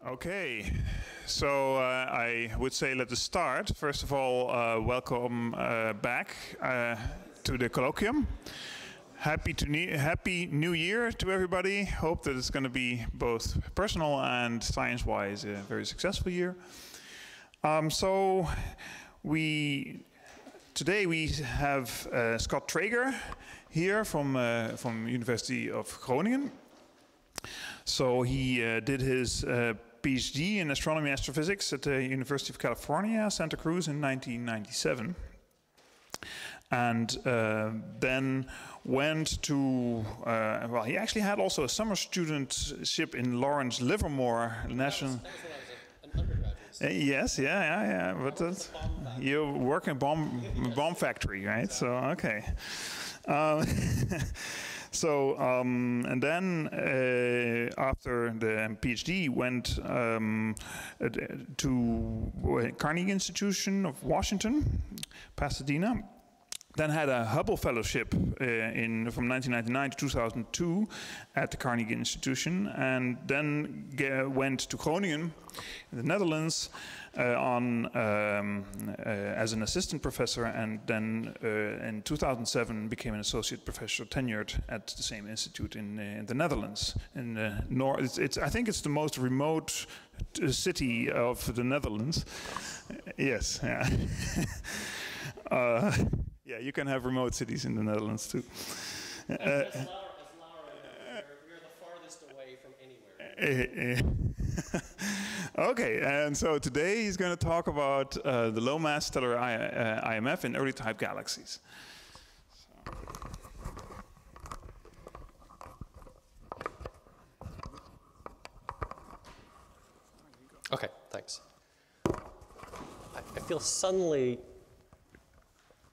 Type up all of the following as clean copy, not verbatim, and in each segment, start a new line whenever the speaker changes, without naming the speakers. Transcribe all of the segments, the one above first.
Okay, so I would say let us start. First of all, welcome back to the Colloquium. Happy New Year to everybody. Hope that it's going to be both personal and science-wise a very successful year. Today we have Scott Trager here from University of Groningen. So he did his PhD in astronomy and astrophysics at the University of California, Santa Cruz in 1997. And then went to, well, he actually had also a summer studentship in Lawrence Livermore National.
That was when I was an undergraduate.
Yes, yeah. But you work in a bomb factory, right? So, okay. And then after the PhD, went to Carnegie Institution of Washington, Pasadena. Then had a Hubble Fellowship from 1999 to 2002 at the Carnegie Institution, and then went to Groningen in the Netherlands as an assistant professor, and then in 2007 became an associate professor tenured at the same institute in the Netherlands. In north, I think it's the most remote city of the Netherlands. Yes. Yeah. Yeah, you can have remote cities in the Netherlands too.
As Laura, we're the farthest away from anywhere.
Okay, and so today he's going to talk about the low mass stellar IMF in early type galaxies.
Okay, thanks. I feel suddenly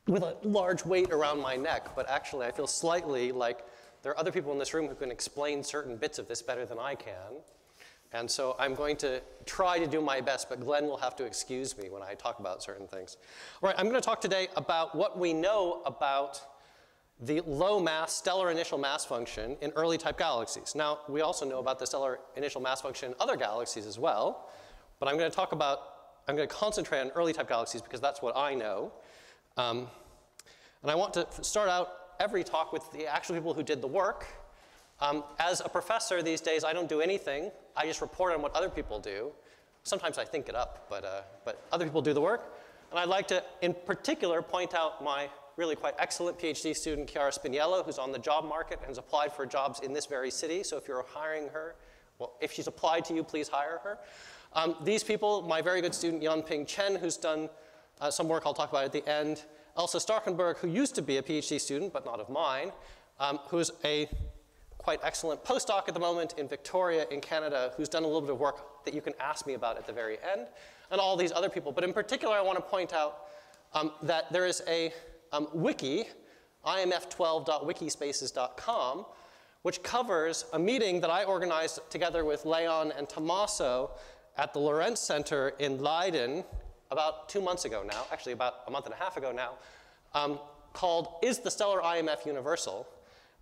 with a large weight around my neck, but actually I feel slightly like there are other people in this room who can explain certain bits of this better than I can. And so I'm going to try to do my best, but Glenn will have to excuse me when I talk about certain things. All right, I'm going to talk today about what we know about the low mass stellar initial mass function in early type galaxies. Now, we also know about the stellar initial mass function in other galaxies as well, but I'm going to concentrate on early type galaxies because that's what I know. And I want to start out every talk with the actual people who did the work. As a professor these days, I don't do anything. I just report on what other people do. Sometimes I think it up, but other people do the work. And I'd like to, in particular, point out my really quite excellent PhD student, Chiara Spiniello, who's on the job market and has applied for jobs in this very city. So if you're hiring her, well, if she's applied to you, please hire her. These people, my very good student, Yanping Chen, who's done some work I'll talk about at the end. Elsa Starkenberg, who used to be a PhD student, but not of mine, who's a quite excellent postdoc at the moment in Victoria in Canada, who's done a little bit of work that you can ask me about at the very end, and all these other people. But in particular, I want to point out that there is a wiki, imf12.wikispaces.com, which covers a meeting that I organized together with Leon and Tommaso at the Lorentz Center in Leiden about 2 months ago now, actually about a month and a half ago now, called Is the Stellar IMF Universal?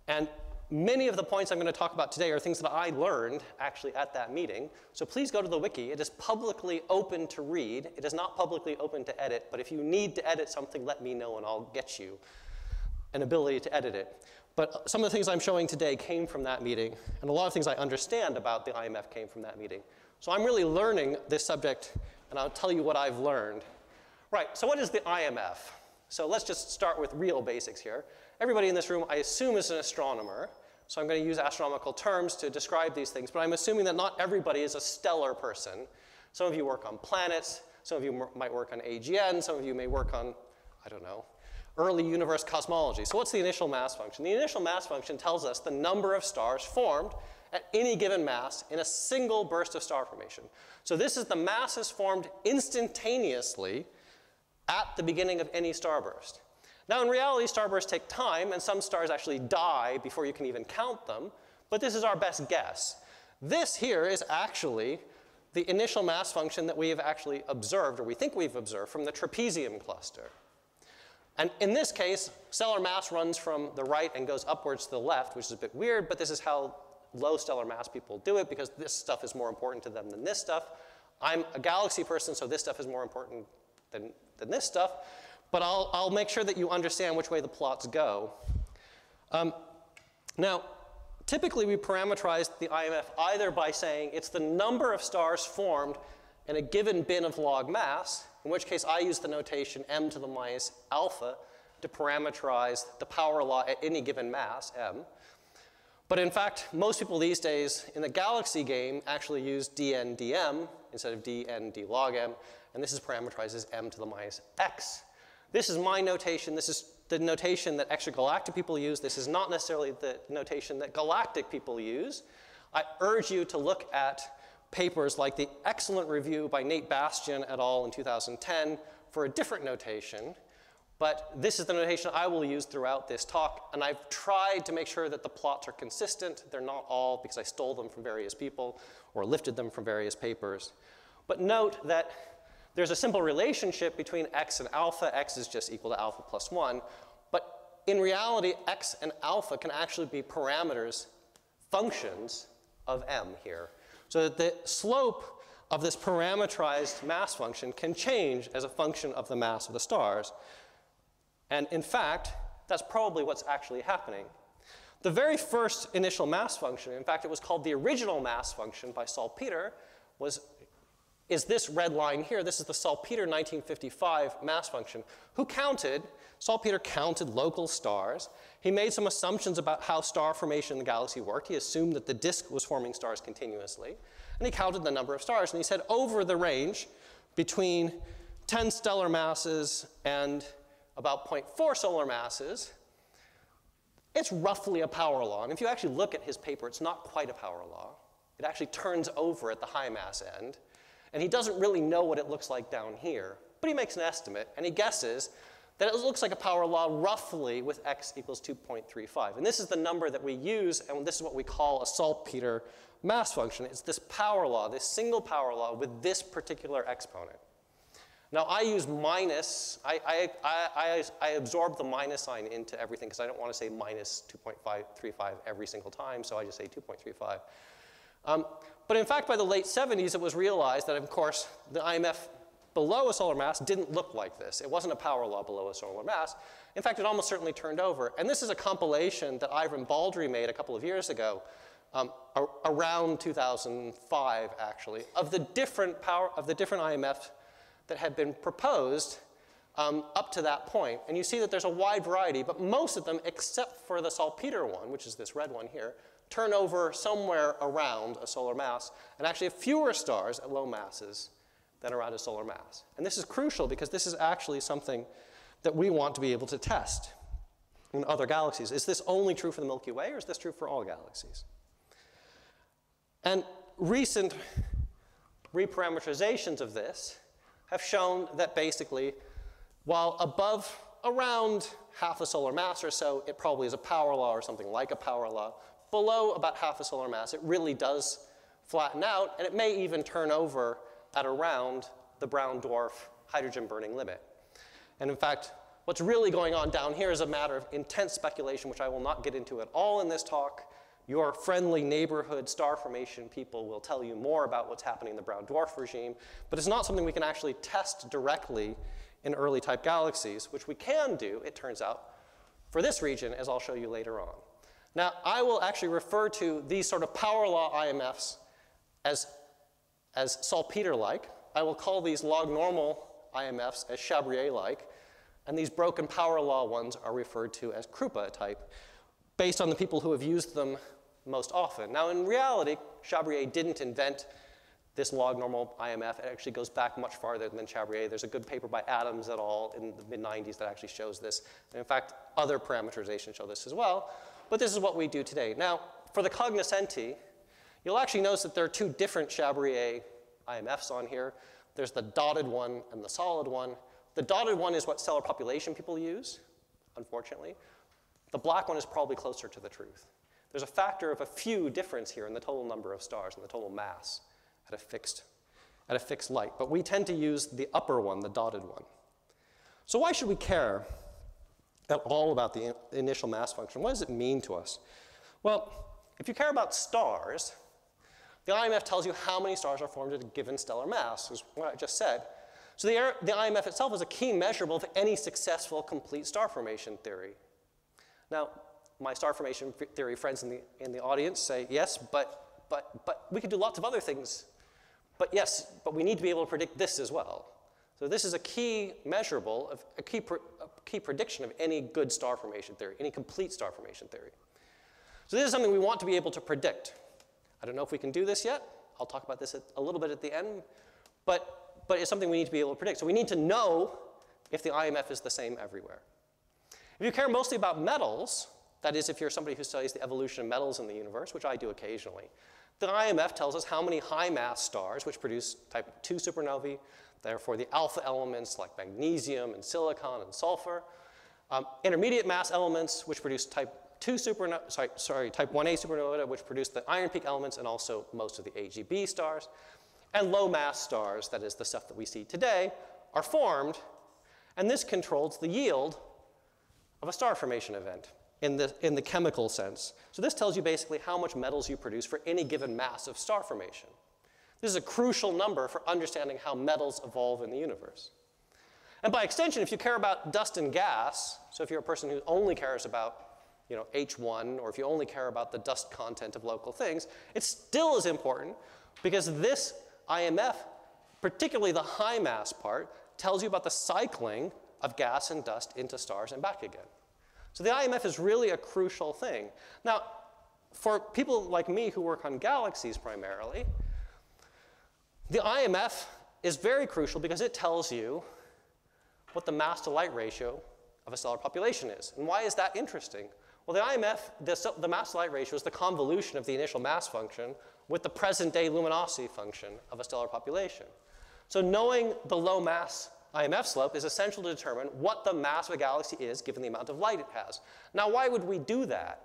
And many of the points I'm going to talk about today are things that I learned actually at that meeting. So please go to the wiki. It is publicly open to read. It is not publicly open to edit, but if you need to edit something, let me know and I'll get you an ability to edit it. But some of the things I'm showing today came from that meeting, and a lot of things I understand about the IMF came from that meeting. So I'm really learning this subject, and I'll tell you what I've learned. Right, so what is the IMF? So let's just start with real basics here. Everybody in this room, I assume, is an astronomer. So I'm going to use astronomical terms to describe these things, but I'm assuming that not everybody is a stellar person. Some of you work on planets, some of you might work on AGN, some of you may work on, I don't know, early universe cosmology. So what's the initial mass function? The initial mass function tells us the number of stars formed at any given mass in a single burst of star formation. So this is the masses formed instantaneously at the beginning of any starburst. Now in reality, starbursts take time, and some stars actually die before you can even count them, but this is our best guess. This here is actually the initial mass function that we have actually observed, or we think we've observed, from the trapezium cluster. And in this case, stellar mass runs from the right and goes upwards to the left, which is a bit weird, but this is how low stellar mass people do it because this stuff is more important to them than this stuff. I'm a galaxy person, so this stuff is more important than this stuff. But I'll make sure that you understand which way the plots go. Now, typically we parameterize the IMF either by saying it's the number of stars formed in a given bin of log mass, in which case I use the notation m to the minus alpha to parameterize the power law at any given mass, m. But in fact, most people these days in the galaxy game actually use dn dm instead of dn d log m, and this is parameterized as m to the minus x. This is my notation. This is the notation that extragalactic people use. This is not necessarily the notation that galactic people use. I urge you to look at papers like the excellent review by Nate Bastian et al. In 2010 for a different notation. But this is the notation I will use throughout this talk. And I've tried to make sure that the plots are consistent. They're not all because I stole them from various people or lifted them from various papers. But note that there's a simple relationship between x and alpha. X is just equal to alpha plus 1. But in reality, x and alpha can actually be parameters, functions of m here. So that the slope of this parameterized mass function can change as a function of the mass of the stars. And in fact, that's probably what's actually happening. The very first initial mass function, in fact, it was called the original mass function by Salpeter, is this red line here. This is the Salpeter 1955 mass function. Who counted? Salpeter counted local stars. He made some assumptions about how star formation in the galaxy worked. He assumed that the disk was forming stars continuously. And he counted the number of stars. And he said over the range between 10 stellar masses and about 0.4 solar masses, it's roughly a power law. And if you actually look at his paper, it's not quite a power law. It actually turns over at the high mass end. And he doesn't really know what it looks like down here. But he makes an estimate, and he guesses that it looks like a power law roughly with x equals 2.35. And this is the number that we use, and this is what we call a Salpeter mass function. It's this power law, this single power law with this particular exponent. Now, I use minus. I absorb the minus sign into everything because I don't want to say minus 2.535 every single time, so I just say 2.35. But in fact, by the late 70s, it was realized that, of course, the IMF below a solar mass didn't look like this. It wasn't a power law below a solar mass. In fact, it almost certainly turned over. And this is a compilation that Ivan Baldry made a couple of years ago, around 2005, actually, of the different IMFs that had been proposed up to that point. And you see that there's a wide variety, but most of them, except for the Salpeter one, which is this red one here, turn over somewhere around a solar mass, and actually have fewer stars at low masses than around a solar mass. And this is crucial because this is actually something that we want to be able to test in other galaxies. Is this only true for the Milky Way, or is this true for all galaxies? And recent reparameterizations of this have shown that basically, while above around half a solar mass or so, it probably is a power law or something like a power law. Below about half a solar mass, it really does flatten out, and it may even turn over at around the brown dwarf hydrogen burning limit. And in fact, what's really going on down here is a matter of intense speculation, which I will not get into at all in this talk. Your friendly neighborhood star formation people will tell you more about what's happening in the brown dwarf regime, but it's not something we can actually test directly in early type galaxies, which we can do, it turns out, for this region, as I'll show you later on. Now, I will actually refer to these sort of power law IMFs as Salpeter-like. I will call these log normal IMFs as Chabrier-like, and these broken power law ones are referred to as Krupa type, based on the people who have used them most often. Now, in reality, Chabrier didn't invent this log normal IMF. It actually goes back much farther than Chabrier. There's a good paper by Adams et al. In the mid-90s that actually shows this. And in fact, other parameterizations show this as well. But this is what we do today. Now, for the cognoscenti, you'll actually notice that there are two different Chabrier IMFs on here. There's the dotted one and the solid one. The dotted one is what stellar population people use, unfortunately. The black one is probably closer to the truth. There's a factor of a few difference here in the total number of stars and the total mass at a fixed light. But we tend to use the upper one, the dotted one. So why should we care at all about the initial mass function? What does it mean to us? Well, if you care about stars, the IMF tells you how many stars are formed at a given stellar mass, is what I just said. So the IMF itself is a key measurable of any successful complete star formation theory. Now, my star formation theory friends in the audience say, yes, but we could do lots of other things. But yes, but we need to be able to predict this as well. So this is a key measurable, a key prediction of any good star formation theory, any complete star formation theory. So this is something we want to be able to predict. I don't know if we can do this yet. I'll talk about this a little bit at the end. But it's something we need to be able to predict. So we need to know if the IMF is the same everywhere. If you care mostly about metals, that is, if you're somebody who studies the evolution of metals in the universe, which I do occasionally, the IMF tells us how many high-mass stars, which produce type 2 supernovae, therefore the alpha elements like magnesium and silicon and sulfur, intermediate mass elements, which produce type 1A supernova, which produce the iron peak elements and also most of the AGB stars, and low-mass stars, that is the stuff that we see today, are formed, and this controls the yield of a star formation event in the chemical sense. So this tells you basically how much metals you produce for any given mass of star formation. This is a crucial number for understanding how metals evolve in the universe. And by extension, if you care about dust and gas, so if you're a person who only cares about H1, or if you only care about the dust content of local things, it still is important because this IMF, particularly the high mass part, tells you about the cycling of gas and dust into stars and back again. So the IMF is really a crucial thing. Now, for people like me who work on galaxies primarily, the IMF is very crucial because it tells you what the mass to light ratio of a stellar population is. And why is that interesting? Well, the IMF, the mass to light ratio is the convolution of the initial mass function with the present day luminosity function of a stellar population. So knowing the low mass IMF slope is essential to determine what the mass of a galaxy is given the amount of light it has. Now, why would we do that?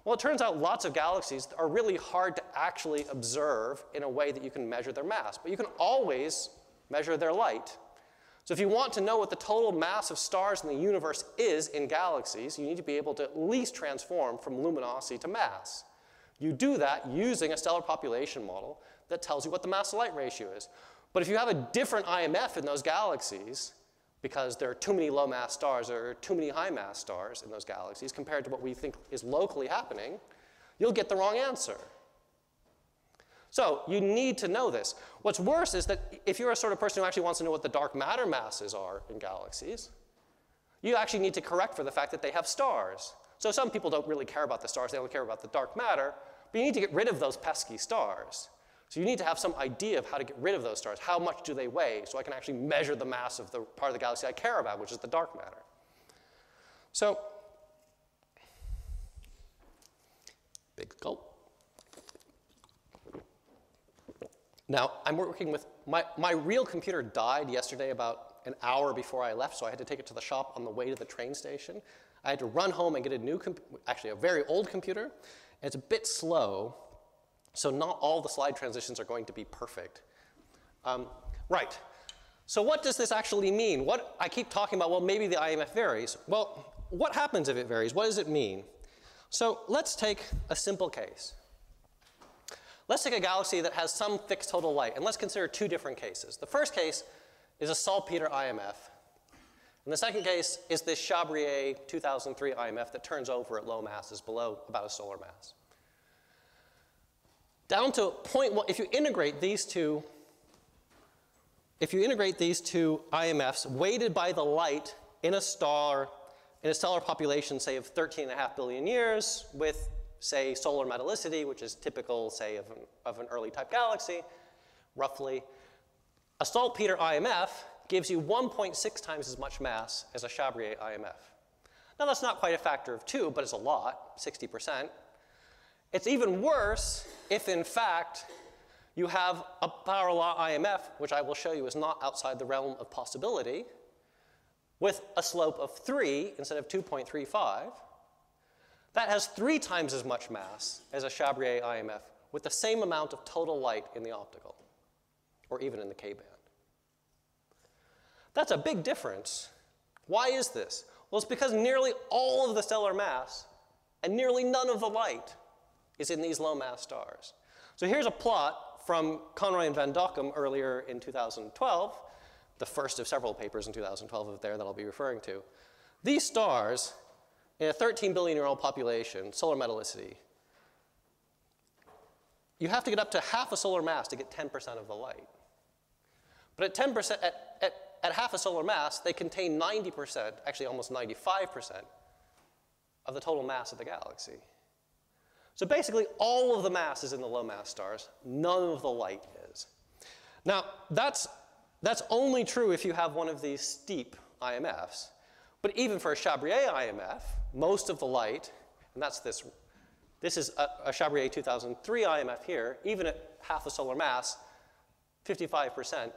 Well, it turns out lots of galaxies are really hard to actually observe in a way that you can measure their mass, but you can always measure their light. So if you want to know what the total mass of stars in the universe is in galaxies, you need to be able to at least transform from luminosity to mass. You do that using a stellar population model that tells you what the mass to light ratio is. But if you have a different IMF in those galaxies, because there are too many low-mass stars or too many high-mass stars in those galaxies compared to what we think is locally happening, you'll get the wrong answer. So you need to know this. What's worse is that if you're a sort of person who actually wants to know what the dark matter masses are in galaxies, you actually need to correct for the fact that they have stars. So some people don't really care about the stars, they only care about the dark matter, but you need to get rid of those pesky stars. So you need to have some idea of how to get rid of those stars. How much do they weigh? So I can actually measure the mass of the part of the galaxy I care about, which is the dark matter. So, big gulp. Now, I'm working with, my real computer died yesterday about an hour before I left, so I had to take it to the shop on the way to the train station. I had to run home and get a new, actually a very old computer, and it's a bit slow. So not all the slide transitions are going to be perfect. Right. So what does this actually mean? I keep talking about, well, maybe the IMF varies. Well, what happens if it varies? What does it mean? So let's take a simple case. Let's take a galaxy that has some fixed total light, and let's consider two different cases. The first case is a saltpeter IMF. And the second case is this Chabrier 2003 IMF that turns over at low masses below about a solar mass. Down to 0.1, if you integrate these two IMFs weighted by the light in a star, in a stellar population, say, of 13.5 billion years with, say, solar metallicity, which is typical, say, of an early type galaxy, roughly, a saltpeter IMF gives you 1.6 times as much mass as a Chabrier IMF. Now, that's not quite a factor of 2, but it's a lot, 60%. It's even worse if, in fact, you have a power law IMF, which I will show you is not outside the realm of possibility, with a slope of 3 instead of 2.35. That has 3 times as much mass as a Chabrier IMF with the same amount of total light in the optical, or even in the K-band. That's a big difference. Why is this? Well, it's because nearly all of the stellar mass and nearly none of the light is in these low mass stars. So here's a plot from Conroy and Van Dockum earlier in 2012, the first of several papers in 2012 there that I'll be referring to. These stars, in a 13 billion-year-old population, solar metallicity, you have to get up to half a solar mass to get 10% of the light. But at 10%, at half a solar mass, they contain 90%, actually almost 95%, of the total mass of the galaxy. So basically, all of the mass is in the low mass stars. None of the light is. Now, that's only true if you have one of these steep IMFs. But even for a Chabrier IMF, most of the light, and that's this is a Chabrier 2003 IMF here, even at half a solar mass, 55%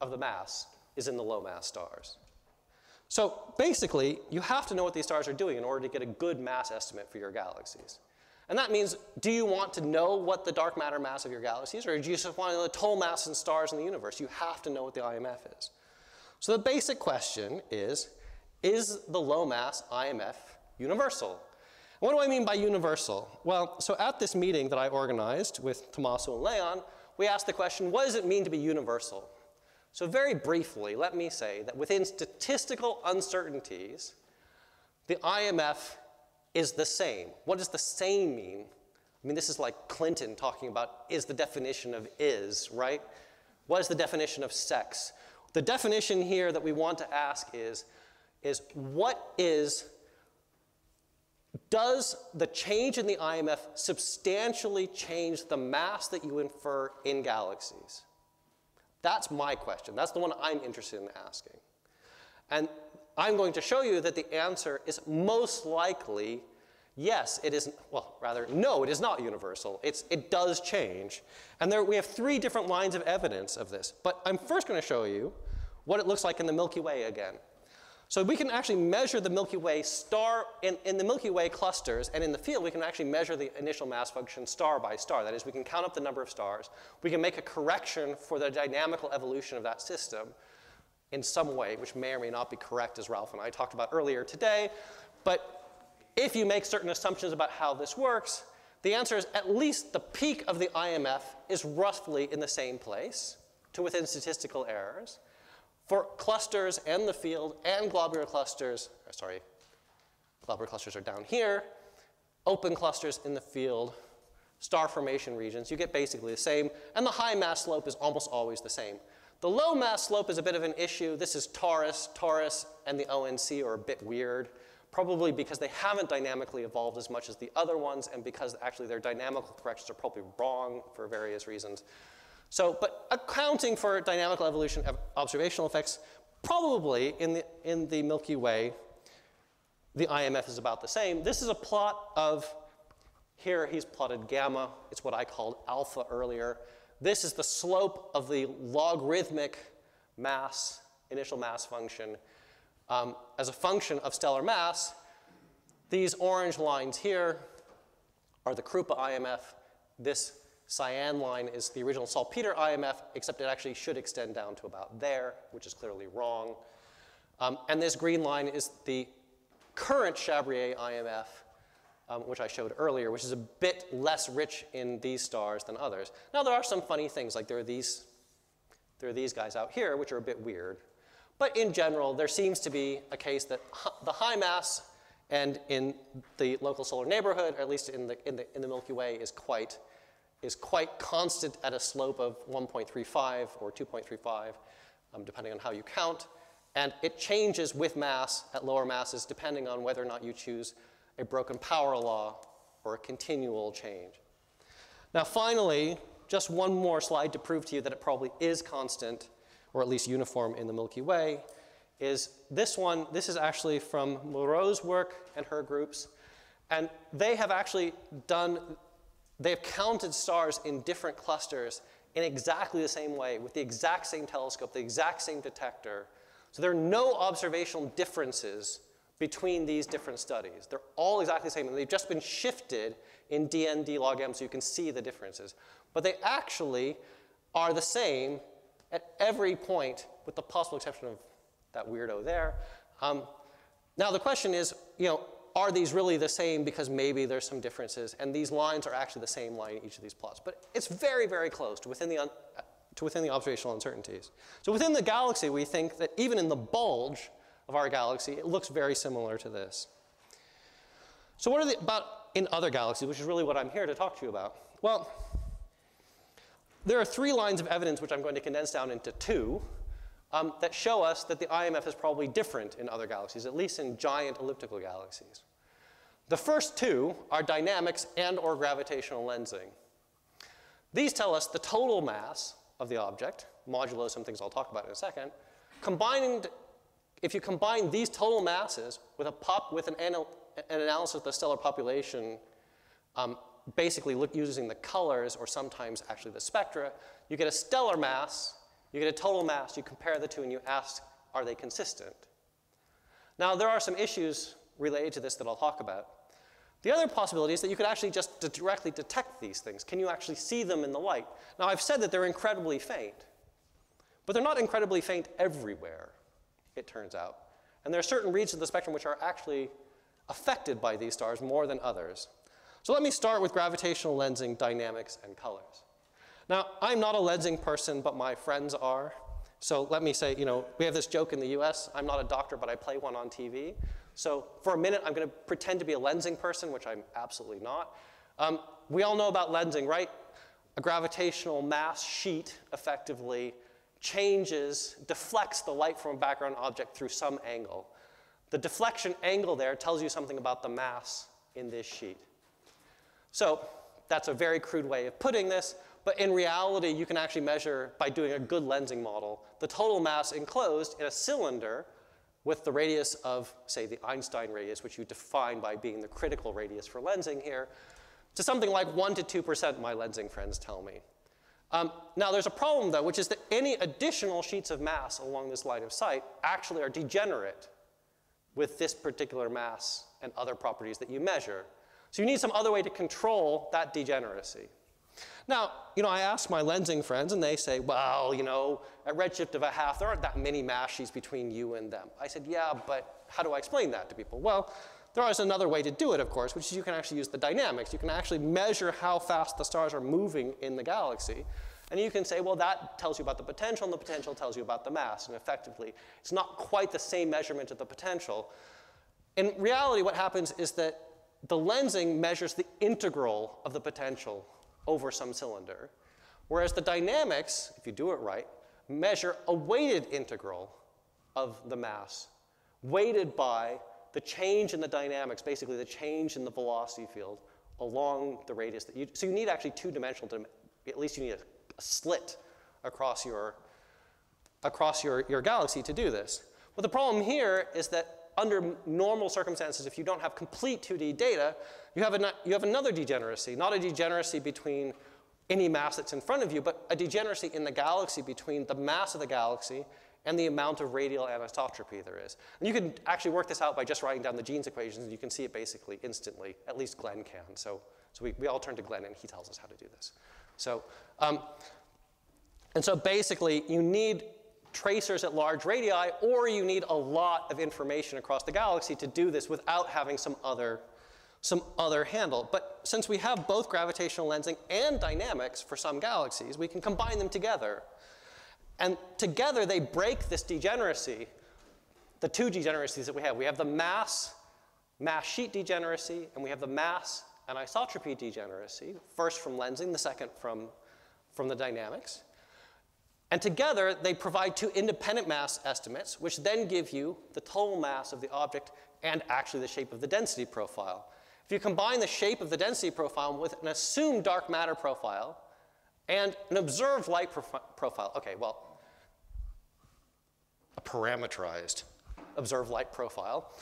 of the mass is in the low mass stars. So basically, you have to know what these stars are doing in order to get a good mass estimate for your galaxies. And that means, do you want to know what the dark matter mass of your galaxies, or do you just want to know the total mass of stars in the universe? You have to know what the IMF is. So the basic question is the low mass IMF universal? And what do I mean by universal? Well, so at this meeting that I organized with Tommaso and Leon, we asked the question, what does it mean to be universal? So very briefly, let me say that within statistical uncertainties, the IMF is the same. What does the same mean? I mean, this is like Clinton talking about is the definition of is, right? What is the definition of sex? The definition here that we want to ask is does the change in the IMF substantially change the mass that you infer in galaxies? That's my question. That's the one I'm interested in asking. And I'm going to show you that the answer is most likely yes, it is, well, rather, no, it is not universal. It does change. And we have three different lines of evidence of this. But I'm first going to show you what it looks like in the Milky Way again. So we can actually measure the Milky Way star, in the Milky Way clusters, and in the field, we can actually measure the initial mass function star by star. That is, we can count up the number of stars. We can make a correction for the dynamical evolution of that system in some way, which may or may not be correct, as Ralph and I talked about earlier today. But if you make certain assumptions about how this works, the answer is at least the peak of the IMF is roughly in the same place, to within statistical errors. For clusters and the field and globular clusters, globular clusters are down here, open clusters in the field, star formation regions, you get basically the same, and the high mass slope is almost always the same. The low mass slope is a bit of an issue. This is Taurus. Taurus and the ONC are a bit weird, probably because they haven't dynamically evolved as much as the other ones, and because actually their dynamical corrections are probably wrong for various reasons. So, but accounting for dynamical evolution of observational effects, probably in the Milky Way, the IMF is about the same. This is a plot of, here he's plotted gamma. It's what I called alpha earlier. This is the slope of the logarithmic mass, initial mass function, as a function of stellar mass. These orange lines here are the Krupa IMF. This cyan line is the original saltpeter IMF, except it actually should extend down to about there, which is clearly wrong. And this green line is the current Chabrier IMF, which I showed earlier, which is a bit less rich in these stars than others. Now, there are some funny things, like there are these guys out here, which are a bit weird. But in general, there seems to be a case that the high mass and in the local solar neighborhood, or at least in the Milky Way, is quite constant at a slope of 1.35 or 2.35, depending on how you count. And it changes with mass at lower masses, depending on whether or not you choose a broken power law or a continual change. Now, finally, just one more slide to prove to you that it probably is constant, or at least uniform in the Milky Way, is this one. This is actually from Moreau's work and her groups. And they have actually they've counted stars in different clusters in exactly the same way, with the exact same telescope, the exact same detector. So there are no observational differences between these different studies. They're all exactly the same, and they've just been shifted in DND log M so you can see the differences. But they actually are the same at every point, with the possible exception of that weirdo there. Now the question is, are these really the same because maybe there's some differences, and these lines are actually the same line in each of these plots. But it's very, very close to within the observational uncertainties. So within the galaxy, we think that even in the bulge of our galaxy, it looks very similar to this. So what are the, about in other galaxies, which is really what I'm here to talk to you about? Well, there are 3 lines of evidence, which I'm going to condense down into 2, that show us that the IMF is probably different in other galaxies, at least in giant elliptical galaxies. The first 2 are dynamics and or gravitational lensing. These tell us the total mass of the object, modulo some things I'll talk about in a second. If you combine these total masses with an analysis of the stellar population, basically using the colors or sometimes actually the spectra, you get a stellar mass, you get a total mass, you compare the 2 and you ask, are they consistent? Now there are some issues related to this that I'll talk about. The other possibility is that you could actually just directly detect these things. Can you actually see them in the light? Now I've said that they're incredibly faint, but they're not incredibly faint everywhere, it turns out. And there are certain regions of the spectrum which are actually affected by these stars more than others. So let me start with gravitational lensing, dynamics, and colors. Now, I'm not a lensing person, but my friends are. So let me say, we have this joke in the US, I'm not a doctor, but I play one on TV. So for a minute, I'm going to pretend to be a lensing person, which I'm absolutely not. We all know about lensing, right? A gravitational mass sheet effectively deflects the light from a background object through some angle. The deflection angle there tells you something about the mass in this sheet. So that's a very crude way of putting this, but in reality, you can actually measure, by doing a good lensing model, the total mass enclosed in a cylinder with the radius of, say, the Einstein radius, which you define by being the critical radius for lensing here, to something like 1 to 2%, my lensing friends tell me. Now, there's a problem, though, which is that any additional sheets of mass along this line of sight actually are degenerate with this particular mass and other properties that you measure. So you need some other way to control that degeneracy. Now, I asked my lensing friends, and they say, well, at redshift of a half, there aren't that many mass sheets between you and them. I said, yeah, but how do I explain that to people? Well, there is another way to do it, of course, which is you can actually use the dynamics. You can actually measure how fast the stars are moving in the galaxy. And you can say, well, that tells you about the potential, and the potential tells you about the mass. And effectively, it's not quite the same measurement of the potential. In reality, what happens is that the lensing measures the integral of the potential over some cylinder, whereas the dynamics, if you do it right, measure a weighted integral of the mass, weighted by the change in the dynamics, basically the change in the velocity field along the radius that so you need actually 2-dimensional, at least you need a slit across your galaxy to do this. But the problem here is that under normal circumstances, if you don't have complete 2D data, you have another degeneracy, not a degeneracy between any mass that's in front of you, but a degeneracy in the galaxy between the mass of the galaxy and the amount of radial anisotropy there is. And you can actually work this out by just writing down the Jeans equations, and you can see it basically instantly. At least Glenn can. So we all turn to Glenn, and he tells us how to do this. So, and so basically, you need tracers at large radii, or you need a lot of information across the galaxy to do this without having some other handle. But since we have both gravitational lensing and dynamics for some galaxies, we can combine them together. And together, they break this degeneracy, the 2 degeneracies that we have. We have the mass sheet degeneracy, and we have the mass anisotropy degeneracy, first from lensing, the second from the dynamics. And together, they provide 2 independent mass estimates, which then give you the total mass of the object and actually the shape of the density profile. If you combine the shape of the density profile with an assumed dark matter profile and an observed light profile, okay, well, a parameterized observed light profile,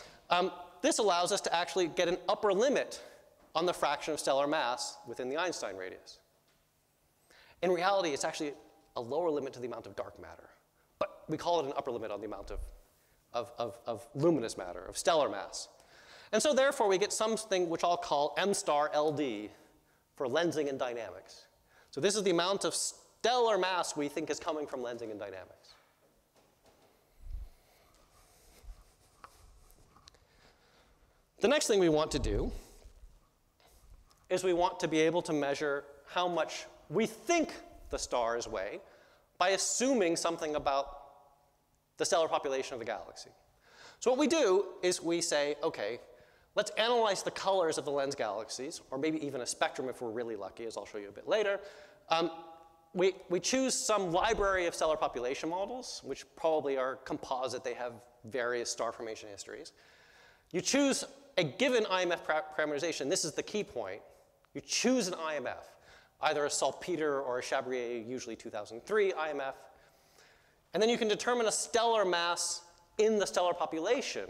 this allows us to actually get an upper limit on the fraction of stellar mass within the Einstein radius. In reality, it's actually a lower limit to the amount of dark matter. But we call it an upper limit on the amount of luminous matter, of stellar mass. And so therefore, we get something which I'll call M star LD for lensing and dynamics. So this is the amount of stellar mass we think is coming from lensing and dynamics. The next thing we want to do is we want to be able to measure how much we think the stars weigh by assuming something about the stellar population of the galaxy. So what we do is we say, okay, let's analyze the colors of the lens galaxies, or maybe even a spectrum if we're really lucky, as I'll show you a bit later. We choose some library of stellar population models, which probably are composite. They have various star formation histories. You choose a given IMF parameterization. This is the key point. You choose an IMF, either a saltpeter or a Chabrier, usually 2003 IMF. And then you can determine a stellar mass in the stellar population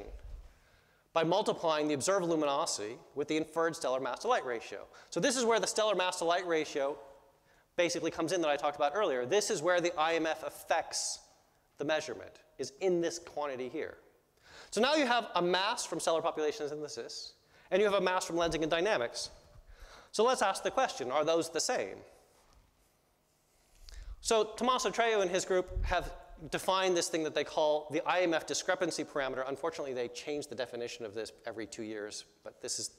by multiplying the observed luminosity with the inferred stellar mass to light ratio. So this is where the stellar mass to light ratio basically comes in that I talked about earlier. This is where the IMF affects the measurement, is in this quantity here. So now you have a mass from stellar population synthesis, and you have a mass from lensing and dynamics. So let's ask the question, are those the same? So Tommaso Trager and his group have defined this thing that they call the IMF discrepancy parameter. Unfortunately, they change the definition of this every 2 years, but this is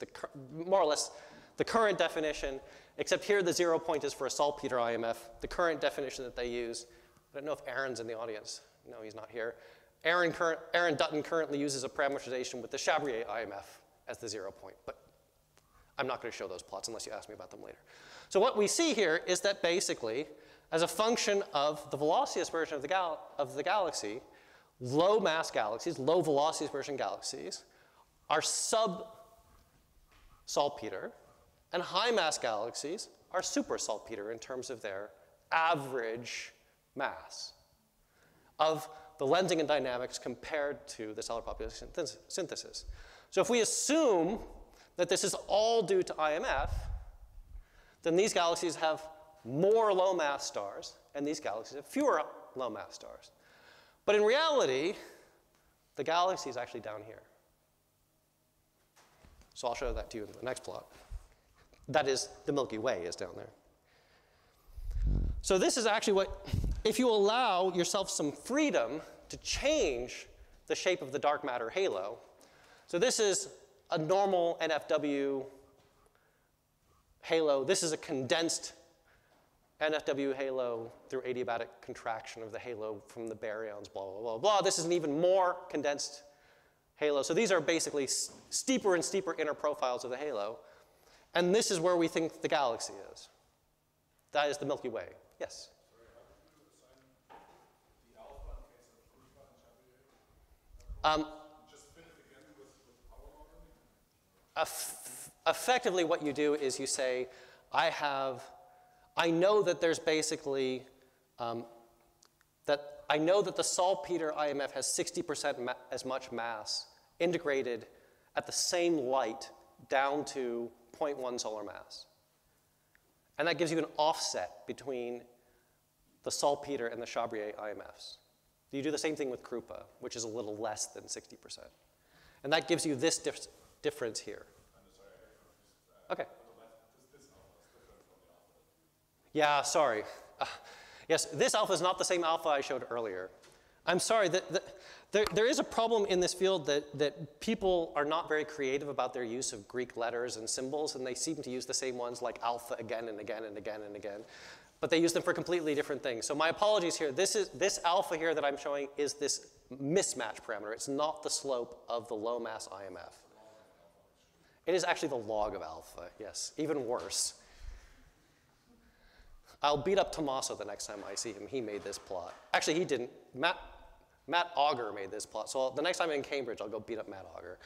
more or less the current definition, except here the 0 point is for a saltpeter IMF. The current definition that they use, I don't know if Aaron's in the audience. No, he's not here. Aaron Dutton currently uses a parameterization with the Chabrier IMF as the 0 point, but I'm not going to show those plots unless you ask me about them later. So what we see here is that basically, as a function of the velocity dispersion of the galaxy, low mass galaxies, low velocity dispersion galaxies, are sub-saltpeter, and high mass galaxies are super saltpeter in terms of their average mass of the lensing and dynamics compared to the stellar population synthesis. So if we assume that this is all due to IMF, then these galaxies have more low mass stars, and these galaxies have fewer low mass stars. But in reality, the galaxy is actually down here. So I'll show that to you in the next plot. That is, the Milky Way is down there. So this is actually what, if you allow yourself some freedom to change the shape of the dark matter halo. So this is a normal NFW halo. This is a condensed NFW halo through adiabatic contraction of the halo from the baryons, blah, blah, blah, blah. This is an even more condensed halo. So these are basically steeper and steeper inner profiles of the halo. And this is where we think the galaxy is. That is the Milky Way. Yes? Effectively, what you do is you say, I know that there's basically, I know that the saltpeter IMF has 60% as much mass integrated at the same light down to 0.1 solar mass. And that gives you an offset between the saltpeter and the Chabrier IMFs. You do the same thing with Krupa, which is a little less than 60%. And that gives you this difference here. Okay. Yeah, sorry. Yes, this alpha is not the same alpha I showed earlier. I'm sorry, there is a problem in this field that people are not very creative about their use of Greek letters and symbols, and they seem to use the same ones like alpha again and again and again and again. But they use them for completely different things. So my apologies here. This alpha here that I'm showing is this mismatch parameter. It's not the slope of the low mass IMF. It is actually the log of alpha, yes, even worse. I'll beat up Tommaso the next time I see him. He made this plot. Actually, he didn't. Matt Auger made this plot. So the next time I'm in Cambridge, I'll go beat up Matt Auger.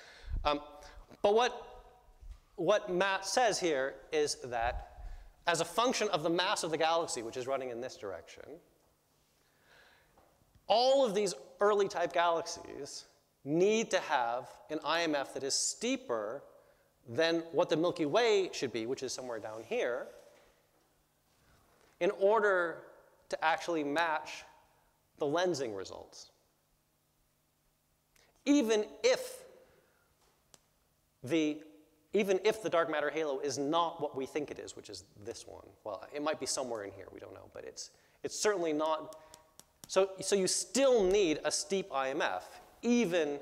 But what Matt says here is that as a function of the mass of the galaxy, which is running in this direction, all of these early type galaxies need to have an IMF that is steeper than what the Milky Way should be, which is somewhere down here, in order to actually match the lensing results. Even if the dark matter halo is not what we think it is, which is this one. Well, it might be somewhere in here, we don't know, but it's certainly not. So you still need a steep IMF, even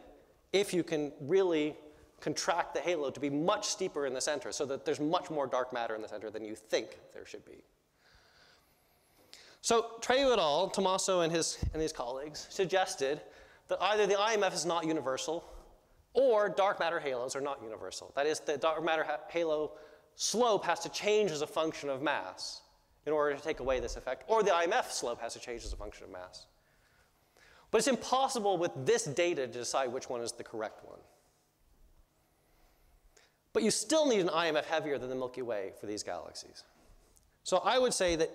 if you can really contract the halo to be much steeper in the center so that there's much more dark matter in the center than you think there should be. So Trager et al., Tommaso and his colleagues, suggested that either the IMF is not universal or dark matter halos are not universal. That is, the dark matter halo slope has to change as a function of mass in order to take away this effect, or the IMF slope has to change as a function of mass. But it's impossible with this data to decide which one is the correct one. But you still need an IMF heavier than the Milky Way for these galaxies. So I would say that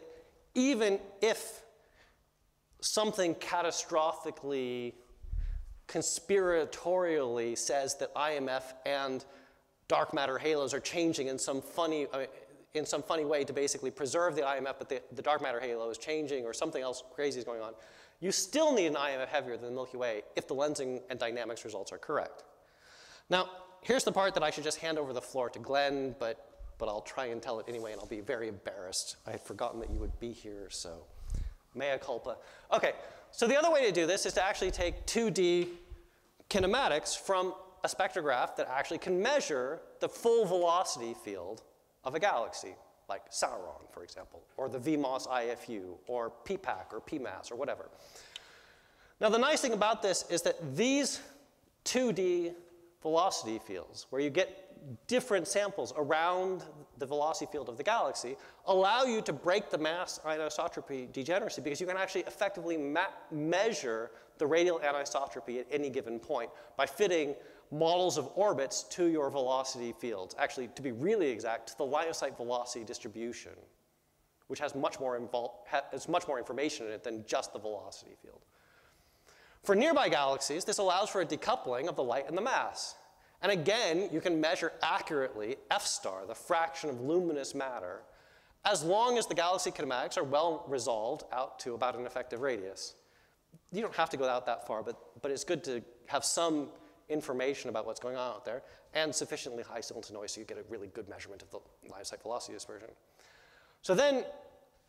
even if something catastrophically, conspiratorially says that IMF and dark matter halos are changing in some funny way to basically preserve the IMF, but the dark matter halo is changing or something else crazy is going on, you still need an IMF heavier than the Milky Way if the lensing and dynamics results are correct. Now, here's the part that I should just hand over the floor to Glenn, but I'll try and tell it anyway, and I'll be very embarrassed. I had forgotten that you would be here, so mea culpa. Okay, so the other way to do this is to actually take 2D kinematics from a spectrograph that actually can measure the full velocity field of a galaxy, like Sauron, for example, or the VMOS IFU, or PPAC, or PMAS, or whatever. Now, the nice thing about this is that these 2D velocity fields, where you get different samples around the velocity field of the galaxy, allow you to break the mass anisotropy degeneracy because you can actually effectively measure the radial anisotropy at any given point by fitting models of orbits to your velocity fields. Actually, to be really exact, to the line of sight velocity distribution, which has much more information in it than just the velocity field. For nearby galaxies, this allows for a decoupling of the light and the mass. And again, you can measure accurately F star, the fraction of luminous matter, as long as the galaxy kinematics are well resolved out to about an effective radius. You don't have to go out that far, but it's good to have some information about what's going on out there and sufficiently high signal to noise so you get a really good measurement of the line of sight velocity dispersion. So then,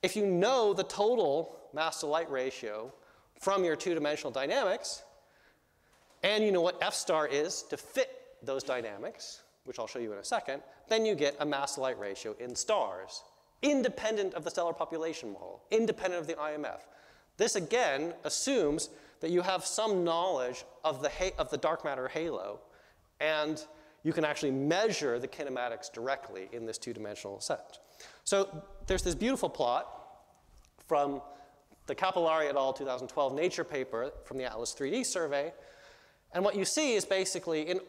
if you know the total mass to light ratio from your two-dimensional dynamics, and you know what F star is to fit those dynamics, which I'll show you in a second, then you get a mass to light ratio in stars, independent of the stellar population model, independent of the IMF. This again assumes that you have some knowledge of the dark matter halo, and you can actually measure the kinematics directly in this two-dimensional set. So there's this beautiful plot from the Capillari et al. 2012 Nature paper from the Atlas 3D survey. And what you see is basically in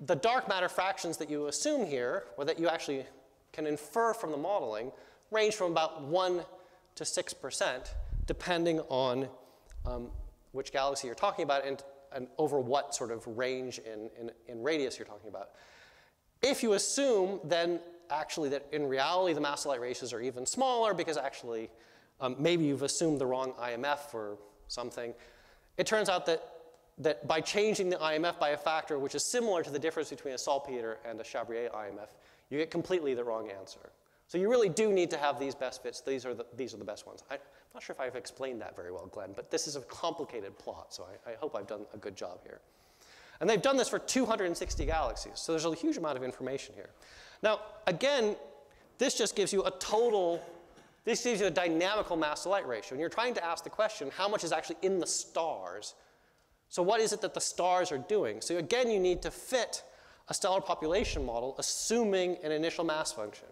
the dark matter fractions that you assume here, or that you actually can infer from the modeling, range from about 1 to 6%, depending on which galaxy you're talking about and over what sort of range in radius you're talking about. If you assume then actually that in reality the mass to light ratios are even smaller because actually maybe you've assumed the wrong IMF or something, it turns out that by changing the IMF by a factor which is similar to the difference between a saltpeter and a Chabrier IMF, you get completely the wrong answer. So you really do need to have these best fits. These are the best ones. I'm not sure if I've explained that very well, Glenn, but this is a complicated plot, so I hope I've done a good job here. And they've done this for 260 galaxies, so there's a huge amount of information here. Now, again, this just gives you this gives you a dynamical mass to light ratio, and you're trying to ask the question, how much is actually in the stars? So what is it that the stars are doing? So again, you need to fit a stellar population model assuming an initial mass function.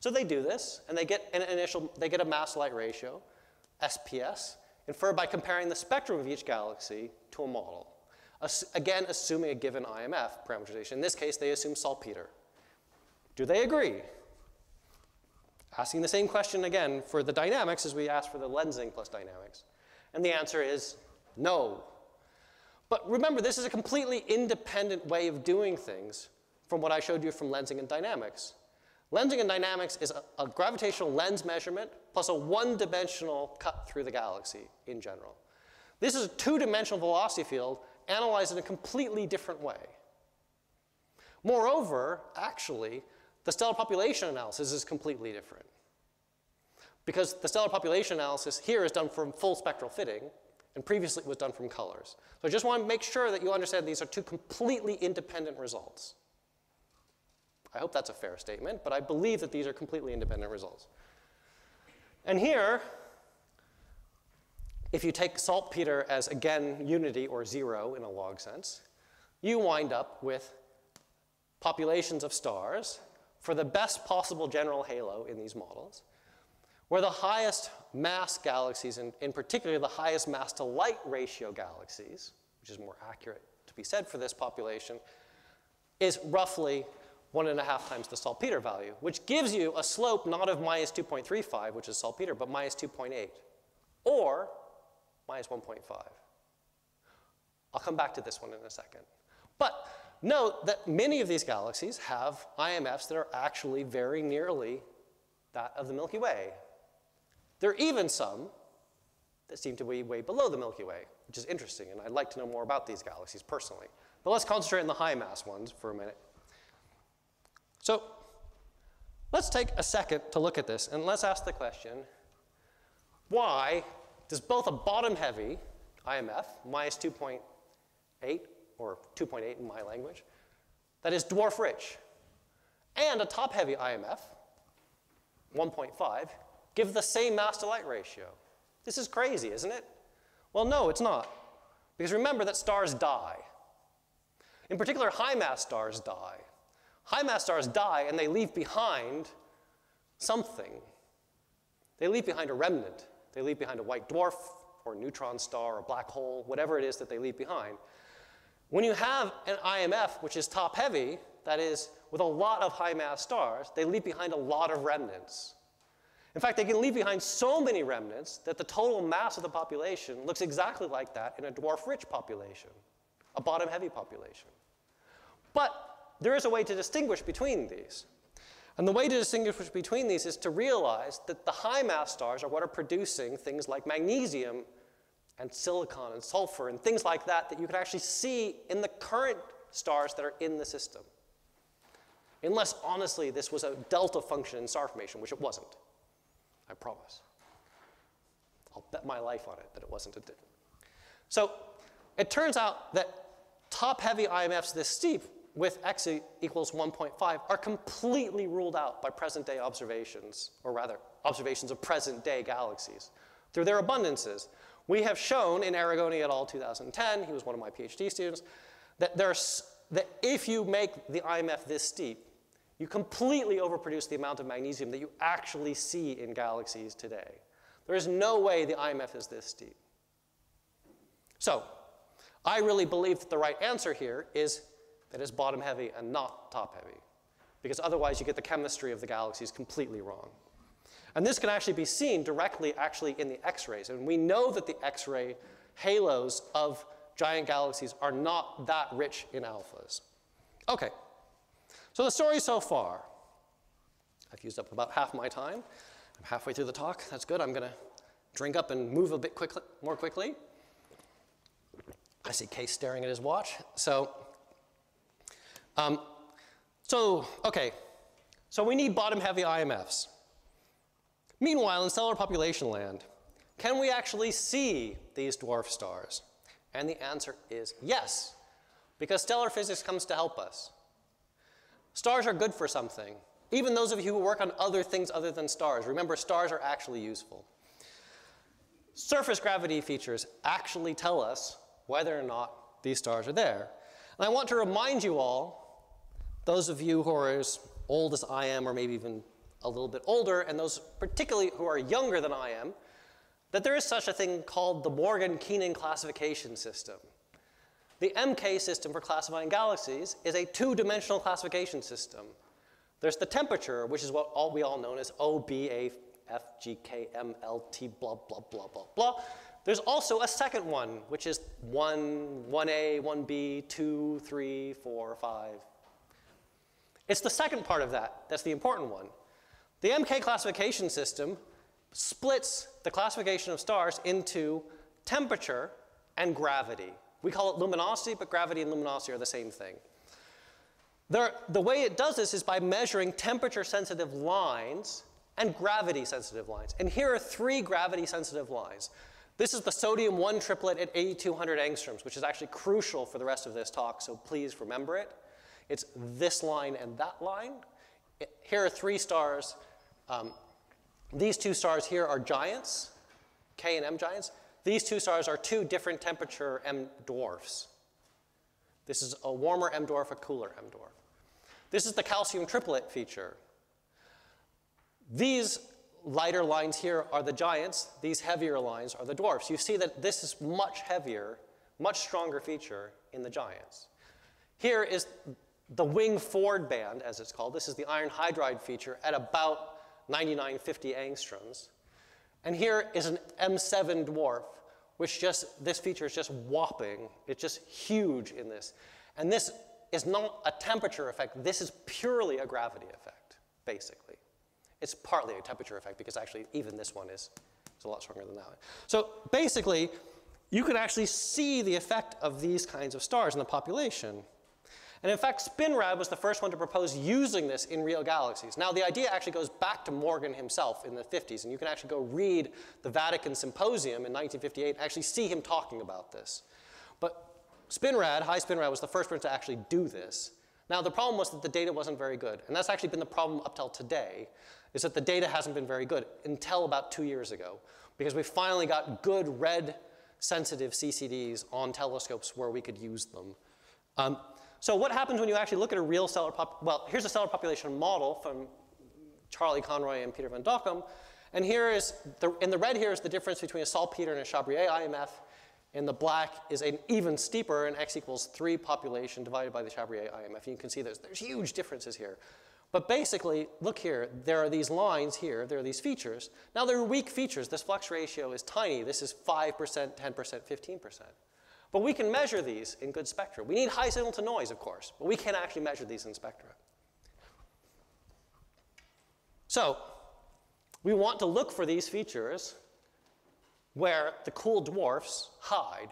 So they do this, and they get a mass to light ratio, SPS, inferred by comparing the spectrum of each galaxy to a model. Again, assuming a given IMF parameterization. In this case, they assume saltpeter. Do they agree? Asking the same question again for the dynamics as we asked for the lensing plus dynamics. And the answer is no. But remember, this is a completely independent way of doing things from what I showed you from lensing and dynamics. Lensing and dynamics is a gravitational lens measurement plus a one-dimensional cut through the galaxy in general. This is a two-dimensional velocity field analyzed in a completely different way. Moreover, actually, the stellar population analysis is completely different. Because the stellar population analysis here is done from full spectral fitting, and previously it was done from colors. So I just want to make sure that you understand these are two completely independent results. I hope that's a fair statement, but I believe that these are completely independent results. And here, if you take saltpeter as, again, unity or 0 in a log sense, you wind up with populations of stars for the best possible general halo in these models, where the highest mass galaxies, and in particular the highest mass to light ratio galaxies, which is more accurate to be said for this population, is roughly 1.5 times the saltpeter value, which gives you a slope not of minus 2.35, which is saltpeter, but minus 2.8, or minus 1.5. I'll come back to this one in a second. But note that many of these galaxies have IMFs that are actually very nearly that of the Milky Way. There are even some that seem to be way below the Milky Way, which is interesting, and I'd like to know more about these galaxies personally. But let's concentrate on the high mass ones for a minute. So let's take a second to look at this, and let's ask the question, why does both a bottom-heavy IMF, minus 2.8, or 2.8 in my language, that is dwarf-rich, and a top-heavy IMF, 1.5, give the same mass-to-light ratio? This is crazy, isn't it? Well, no, it's not. Because remember that stars die. In particular, high-mass stars die. High-mass stars die, and they leave behind something. They leave behind a remnant. They leave behind a white dwarf, or a neutron star, or a black hole, whatever it is that they leave behind. When you have an IMF, which is top-heavy, that is, with a lot of high-mass stars, they leave behind a lot of remnants. In fact, they can leave behind so many remnants that the total mass of the population looks exactly like that in a dwarf-rich population, a bottom-heavy population. But there is a way to distinguish between these. And the way to distinguish between these is to realize that the high-mass stars are what are producing things like magnesium and silicon and sulfur and things like that that you can actually see in the current stars that are in the system. Unless, honestly, this was a delta function in star formation, which it wasn't. I promise. I'll bet my life on it that it wasn't. So it turns out that top-heavy IMFs this steep with x equals 1.5 are completely ruled out by present-day observations, or rather, observations of present-day galaxies through their abundances. We have shown in Aragoni et al. 2010, he was one of my PhD students, that if you make the IMF this steep, you completely overproduce the amount of magnesium that you actually see in galaxies today. There is no way the IMF is this steep. So I really believe that the right answer here is that it's bottom-heavy and not top-heavy, because otherwise you get the chemistry of the galaxies completely wrong. And this can actually be seen directly actually in the X-rays. And we know that the X-ray halos of giant galaxies are not that rich in alphas. Okay. So the story so far, I've used up about half my time. I'm halfway through the talk. That's good. I'm going to drink up and move a bit more quickly. I see Case staring at his watch. So we need bottom-heavy IMFs. Meanwhile, in stellar population land, can we actually see these dwarf stars? And the answer is yes, because stellar physics comes to help us. Stars are good for something. Even those of you who work on other things other than stars, remember stars are actually useful. Surface gravity features actually tell us whether or not these stars are there. And I want to remind you all, those of you who are as old as I am, or maybe even a little bit older, and those particularly who are younger than I am, that there is such a thing called the Morgan-Keenan classification system. The MK system for classifying galaxies is a two-dimensional classification system. There's the temperature, which is what we all know as O, B, A, F, G, K, M, L, T, blah, blah, blah, blah, blah. There's also a second one, which is 1, 1A, 1B, 2, 3, 4, 5. It's the second part of that that's the important one. The MK classification system splits the classification of stars into temperature and gravity. We call it luminosity, but gravity and luminosity are the same thing. The way it does this is by measuring temperature-sensitive lines and gravity-sensitive lines. And here are 3 gravity-sensitive lines. This is the sodium-1 triplet at 8,200 angstroms, which is actually crucial for the rest of this talk, so please remember it. It's this line and that line. Here are 3 stars. These 2 stars here are giants, K and M giants. These 2 stars are 2 different temperature M dwarfs. This is a warmer M dwarf, a cooler M dwarf. This is the calcium triplet feature. These lighter lines here are the giants. These heavier lines are the dwarfs. You see that this is much heavier, much stronger feature in the giants. Here is the wing forward band, as it's called. This is the iron hydride feature at about 9950 angstroms. And here is an M7 dwarf, which this feature is just whopping. It's just huge in this. And this is not a temperature effect. This is purely a gravity effect, basically. It's partly a temperature effect because actually even this one is a lot stronger than that one. So basically, you can actually see the effect of these kinds of stars in the population. And in fact, Spinrad was the first one to propose using this in real galaxies. Now, the idea actually goes back to Morgan himself in the 50s, and you can actually go read the Vatican Symposium in 1958 and actually see him talking about this. But High Spinrad was the first one to actually do this. Now, the problem was that the data wasn't very good, and that's actually been the problem up till today, is that the data hasn't been very good until about 2 years ago, because we finally got good red-sensitive CCDs on telescopes where we could use them. So what happens when you actually look at a real stellar well, here's a stellar population model from Charlie Conroy and Peter van Dokkum. And here is, in the red here is the difference between a saltpeter and a Chabrier IMF. In the black is an even steeper, an x equals 3 population divided by the Chabrier IMF. You can see there's huge differences here. But basically, look here, there are these lines here, there are these features. Now they're weak features. This flux ratio is tiny. This is 5%, 10%, 15%. But we can measure these in good spectra. We need high signal to noise, of course, but we can actually measure these in spectra. So we want to look for these features where the cool dwarfs hide.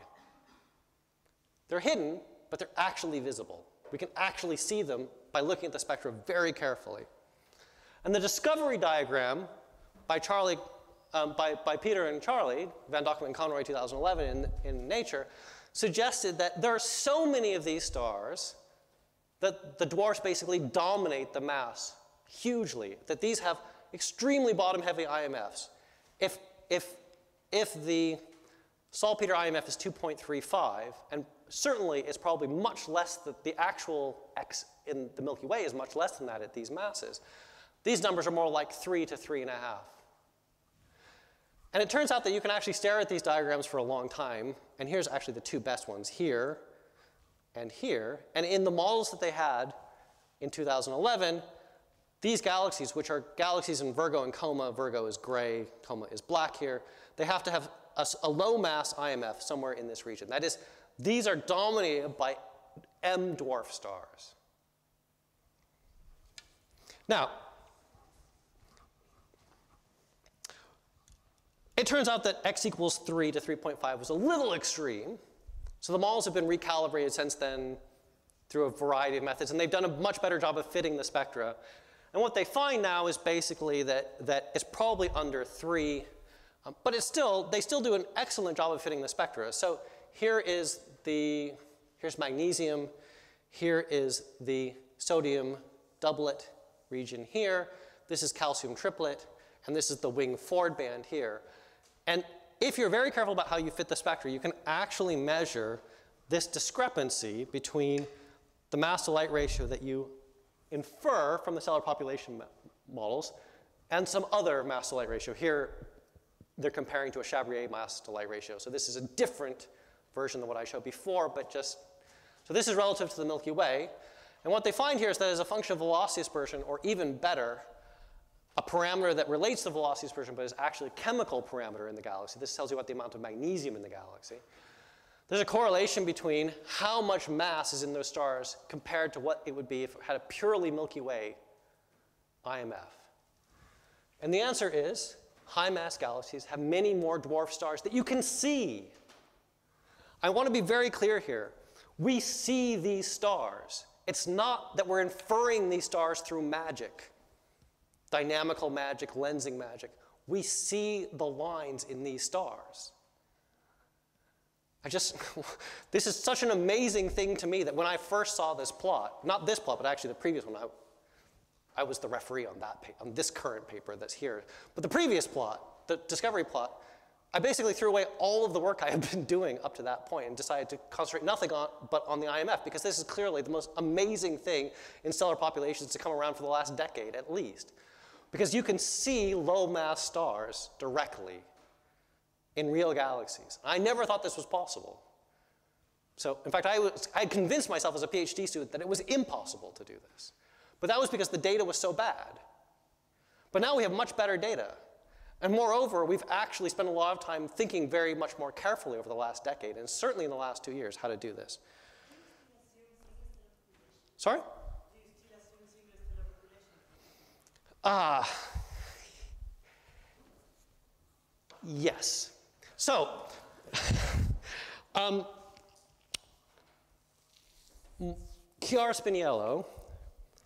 They're hidden, but they're actually visible. We can actually see them by looking at the spectra very carefully. And the discovery diagram by Peter and Charlie, Van Dokkum and Conroy 2011 in Nature, suggested that there are so many of these stars that the dwarfs basically dominate the mass hugely, that these have extremely bottom-heavy IMFs. If the saltpeter IMF is 2.35, and certainly it's probably much less, the actual X in the Milky Way is much less than that at these masses. These numbers are more like 3 to 3.5. And it turns out that you can actually stare at these diagrams for a long time, and here's actually the 2 best ones, here and here. And in the models that they had in 2011, these galaxies, which are galaxies in Virgo and Coma, Virgo is gray, Coma is black here, they have to have a low mass IMF somewhere in this region. That is, these are dominated by M dwarf stars. Now, it turns out that x equals 3 to 3.5 was a little extreme. So the models have been recalibrated since then through a variety of methods, and they've done a much better job of fitting the spectra. And what they find now is basically that it's probably under 3, but they still do an excellent job of fitting the spectra. So here's magnesium, here is the sodium doublet region here, this is calcium triplet, and this is the wing forward band here. And if you're very careful about how you fit the spectra, you can actually measure this discrepancy between the mass to light ratio that you infer from the stellar population models and some other mass to light ratio. Here, they're comparing to a Chabrier mass to light ratio. So this is a different version than what I showed before, so this is relative to the Milky Way. And what they find here is that as a function of velocity dispersion, or even better, a parameter that relates to velocity dispersion but is actually a chemical parameter in the galaxy. This tells you about the amount of magnesium in the galaxy. There's a correlation between how much mass is in those stars compared to what it would be if it had a purely Milky Way IMF. And the answer is high mass galaxies have many more dwarf stars that you can see. I want to be very clear here. We see these stars. It's not that we're inferring these stars through magic. Dynamical magic, lensing magic. We see the lines in these stars. this is such an amazing thing to me that when I first saw this plot, not this plot, but actually the previous one, I was the referee on on this current paper that's here. But the previous plot, the discovery plot, I basically threw away all of the work I had been doing up to that point and decided to concentrate nothing but on the IMF, because this is clearly the most amazing thing in stellar populations to come around for the last decade at least. Because you can see low mass stars directly in real galaxies. I never thought this was possible. So in fact, I convinced myself as a PhD student that it was impossible to do this. But that was because the data was so bad. But now we have much better data. And moreover, we've actually spent a lot of time thinking very much more carefully over the last decade, and certainly in the last 2 years, how to do this. Sorry? Yes. So, Chiara Spiniello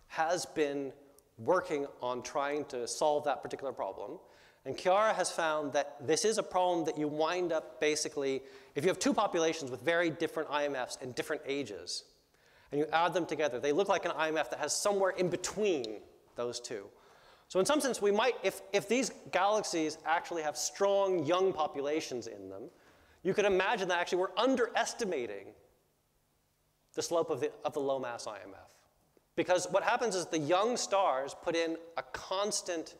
has been working on trying to solve that particular problem. And Chiara has found that this is a problem that you wind up basically, if you have two populations with very different IMFs and different ages, and you add them together, they look like an IMF that has somewhere in between those two. So in some sense, we might, if these galaxies actually have strong young populations in them, you could imagine that actually we're underestimating the slope of the low mass IMF. Because what happens is the young stars put in a constant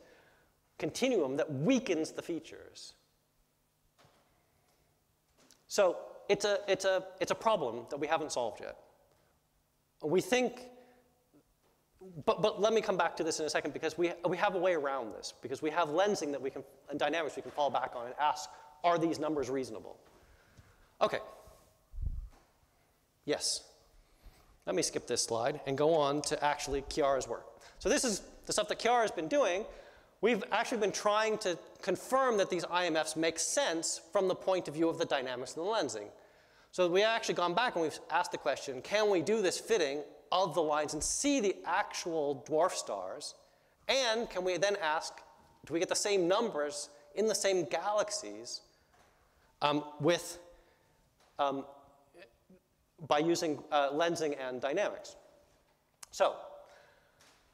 continuum that weakens the features. So it's a problem that we haven't solved yet. We think, but let me come back to this in a second, because we have a way around this, because we have lensing that we can, and dynamics we can fall back on and ask, are these numbers reasonable? Okay. Yes. Let me skip this slide and go on to actually Chiara's work. So this is the stuff that Chiara has been doing. We've actually been trying to confirm that these IMFs make sense from the point of view of the dynamics and the lensing. So we've actually gone back and we've asked the question, can we do this fitting of the lines and see the actual dwarf stars? And can we then ask, do we get the same numbers in the same galaxies by using lensing and dynamics? So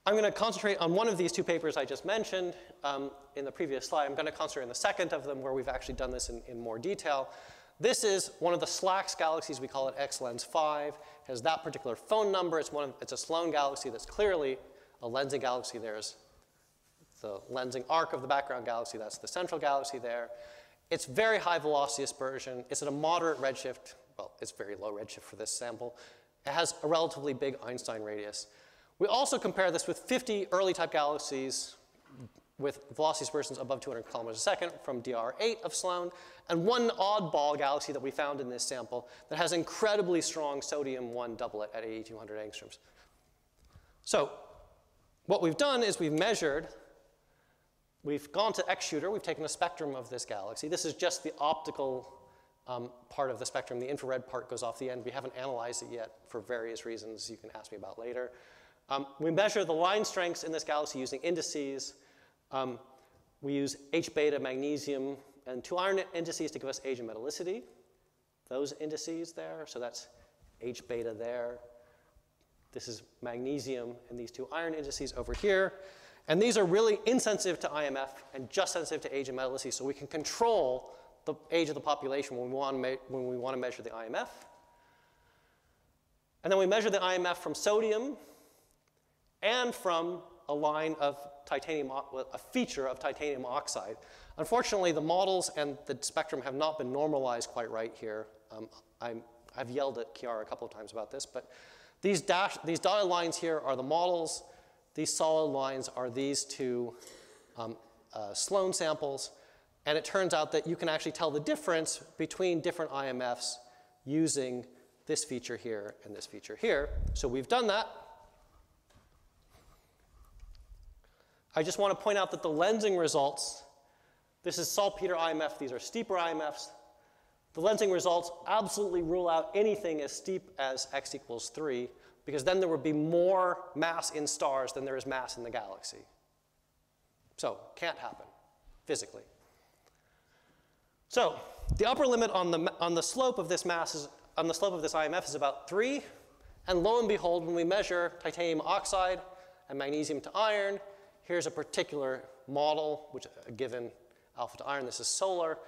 I'm going to concentrate on one of these two papers I just mentioned in the previous slide. I'm going to concentrate on the second of them, where we've actually done this in more detail. This is one of the SLAX galaxies. We call it X-Lens 5. It has that particular phone number. It's a Sloan galaxy that's clearly a lensing galaxy. There's the lensing arc of the background galaxy. That's the central galaxy there. It's very high velocity dispersion. It's at a moderate redshift. Well, it's very low redshift for this sample. It has a relatively big Einstein radius. We also compare this with 50 early type galaxies with velocity dispersions above 200 kilometers a second from DR8 of Sloan, and one oddball galaxy that we found in this sample that has incredibly strong sodium-1 doublet at 8,200 angstroms. So what we've done is we've gone to X-Shooter, we've taken a spectrum of this galaxy. This is just the optical part of the spectrum. The infrared part goes off the end. We haven't analyzed it yet for various reasons you can ask me about later. We measure the line strengths in this galaxy using indices. We use H-beta magnesium and 2 iron indices to give us age and metallicity. Those indices there, so that's H-beta there. This is magnesium and these 2 iron indices over here. And these are really insensitive to IMF and just sensitive to age and metallicity, so we can control the age of the population when we want to measure the IMF. And then we measure the IMF from sodium and from a line of titanium, a feature of titanium oxide. Unfortunately, the models and the spectrum have not been normalized quite right here. I've yelled at Chiara a couple of times about this, but these dotted lines here are the models. These solid lines are these two Sloan samples. And it turns out that you can actually tell the difference between different IMFs using this feature here and this feature here. So we've done that. I just want to point out that the lensing results, this is saltpeter IMF, these are steeper IMFs. The lensing results absolutely rule out anything as steep as x equals 3, because then there would be more mass in stars than there is mass in the galaxy. So, can't happen, physically. So, the upper limit on the slope of this mass is, on the slope of this IMF is about 3. And lo and behold, when we measure titanium oxide and magnesium to iron, here's a particular model, which given alpha to iron, this is solar.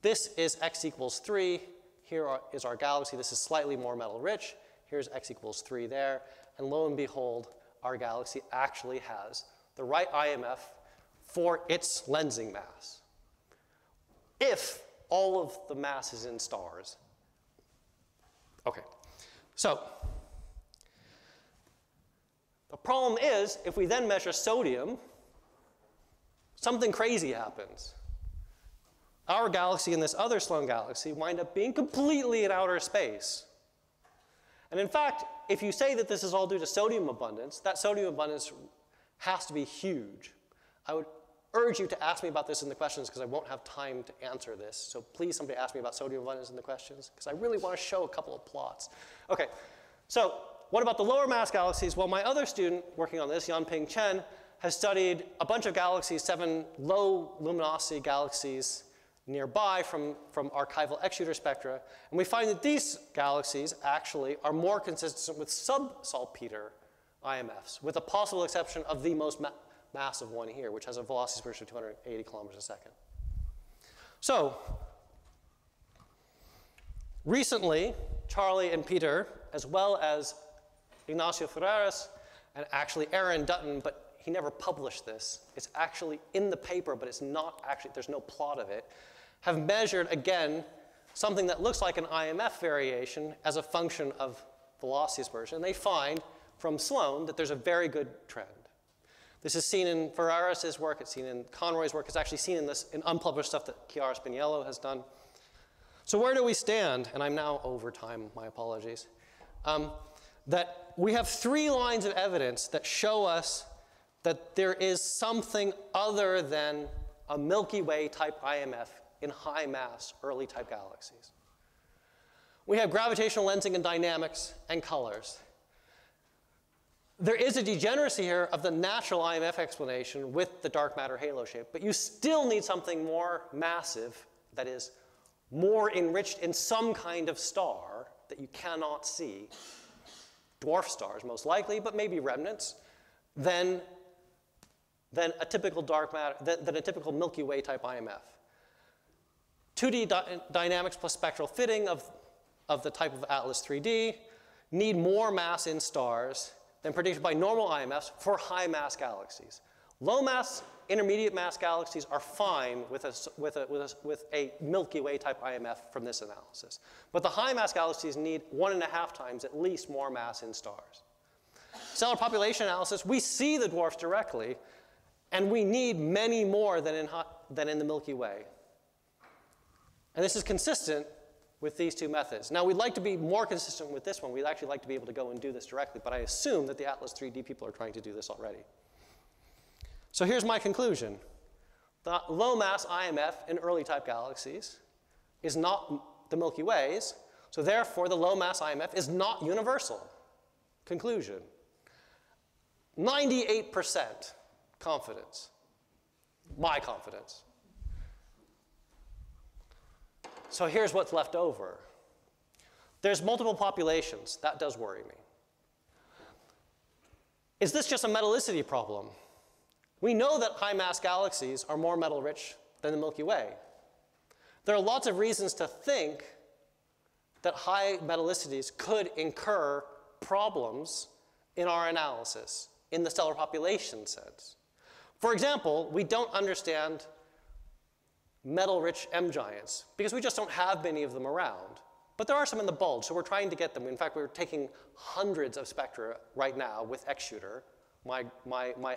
This is x equals 3. Here is our galaxy. This is slightly more metal rich. Here's x equals 3 there. And lo and behold, our galaxy actually has the right IMF for its lensing mass, if all of the mass is in stars. Okay, so the problem is, if we then measure sodium, something crazy happens. Our galaxy and this other Sloan galaxy wind up being completely in outer space. And in fact, if you say that this is all due to sodium abundance, that sodium abundance has to be huge. I would urge you to ask me about this in the questions because I won't have time to answer this. So please somebody ask me about sodium abundance in the questions because I really want to show a couple of plots. Okay, so what about the lower mass galaxies? Well, my other student working on this, Yanping Chen, has studied a bunch of galaxies, 7 low luminosity galaxies nearby from archival X-shooter spectra. And we find that these galaxies actually are more consistent with sub-saltpeter IMFs, with a possible exception of the most massive one here, which has a velocity dispersion of 280 kilometers a second. So recently, Charlie and Peter, as well as Ignacio Ferreras, and actually Aaron Dutton, but he never published this. It's actually in the paper, but it's not actually, there's no plot of it, have measured, again, something that looks like an IMF variation as a function of velocity dispersion. And they find from Sloan that there's a very good trend. This is seen in Ferraris' work, it's seen in Conroy's work, it's actually seen in this in unpublished stuff that Chiara Spiniello has done. So where do we stand? And I'm now over time, my apologies. That we have 3 lines of evidence that show us that there is something other than a Milky Way type IMF in high mass early type galaxies. We have gravitational lensing and dynamics and colors. There is a degeneracy here of the natural IMF explanation with the dark matter halo shape, but you still need something more massive, that is, more enriched in some kind of star that you cannot see, dwarf stars most likely, but maybe remnants, than a typical dark matter, than a typical Milky Way type IMF. 2D dynamics plus spectral fitting of the type of Atlas 3D need more mass in stars than predicted by normal IMFs for high mass galaxies. Low mass, intermediate mass galaxies are fine with a Milky Way type IMF from this analysis. But the high mass galaxies need 1.5 times at least more mass in stars. Stellar population analysis, we see the dwarfs directly, and we need many more than in the Milky Way. And this is consistent with these 2 methods. Now, we'd like to be more consistent with this one. We'd actually like to be able to go and do this directly, but I assume that the Atlas 3D people are trying to do this already. So here's my conclusion. The low mass IMF in early type galaxies is not the Milky Ways, so therefore the low mass IMF is not universal. Conclusion. 98% confidence. My confidence. So here's what's left over. There's multiple populations. That does worry me. Is this just a metallicity problem? We know that high mass galaxies are more metal rich than the Milky Way. There are lots of reasons to think that high metallicities could incur problems in our analysis in the stellar population sense. For example, we don't understand metal-rich M giants because we just don't have many of them around. But there are some in the bulge, so we're trying to get them. In fact, we're taking hundreds of spectra right now with X-shooter. My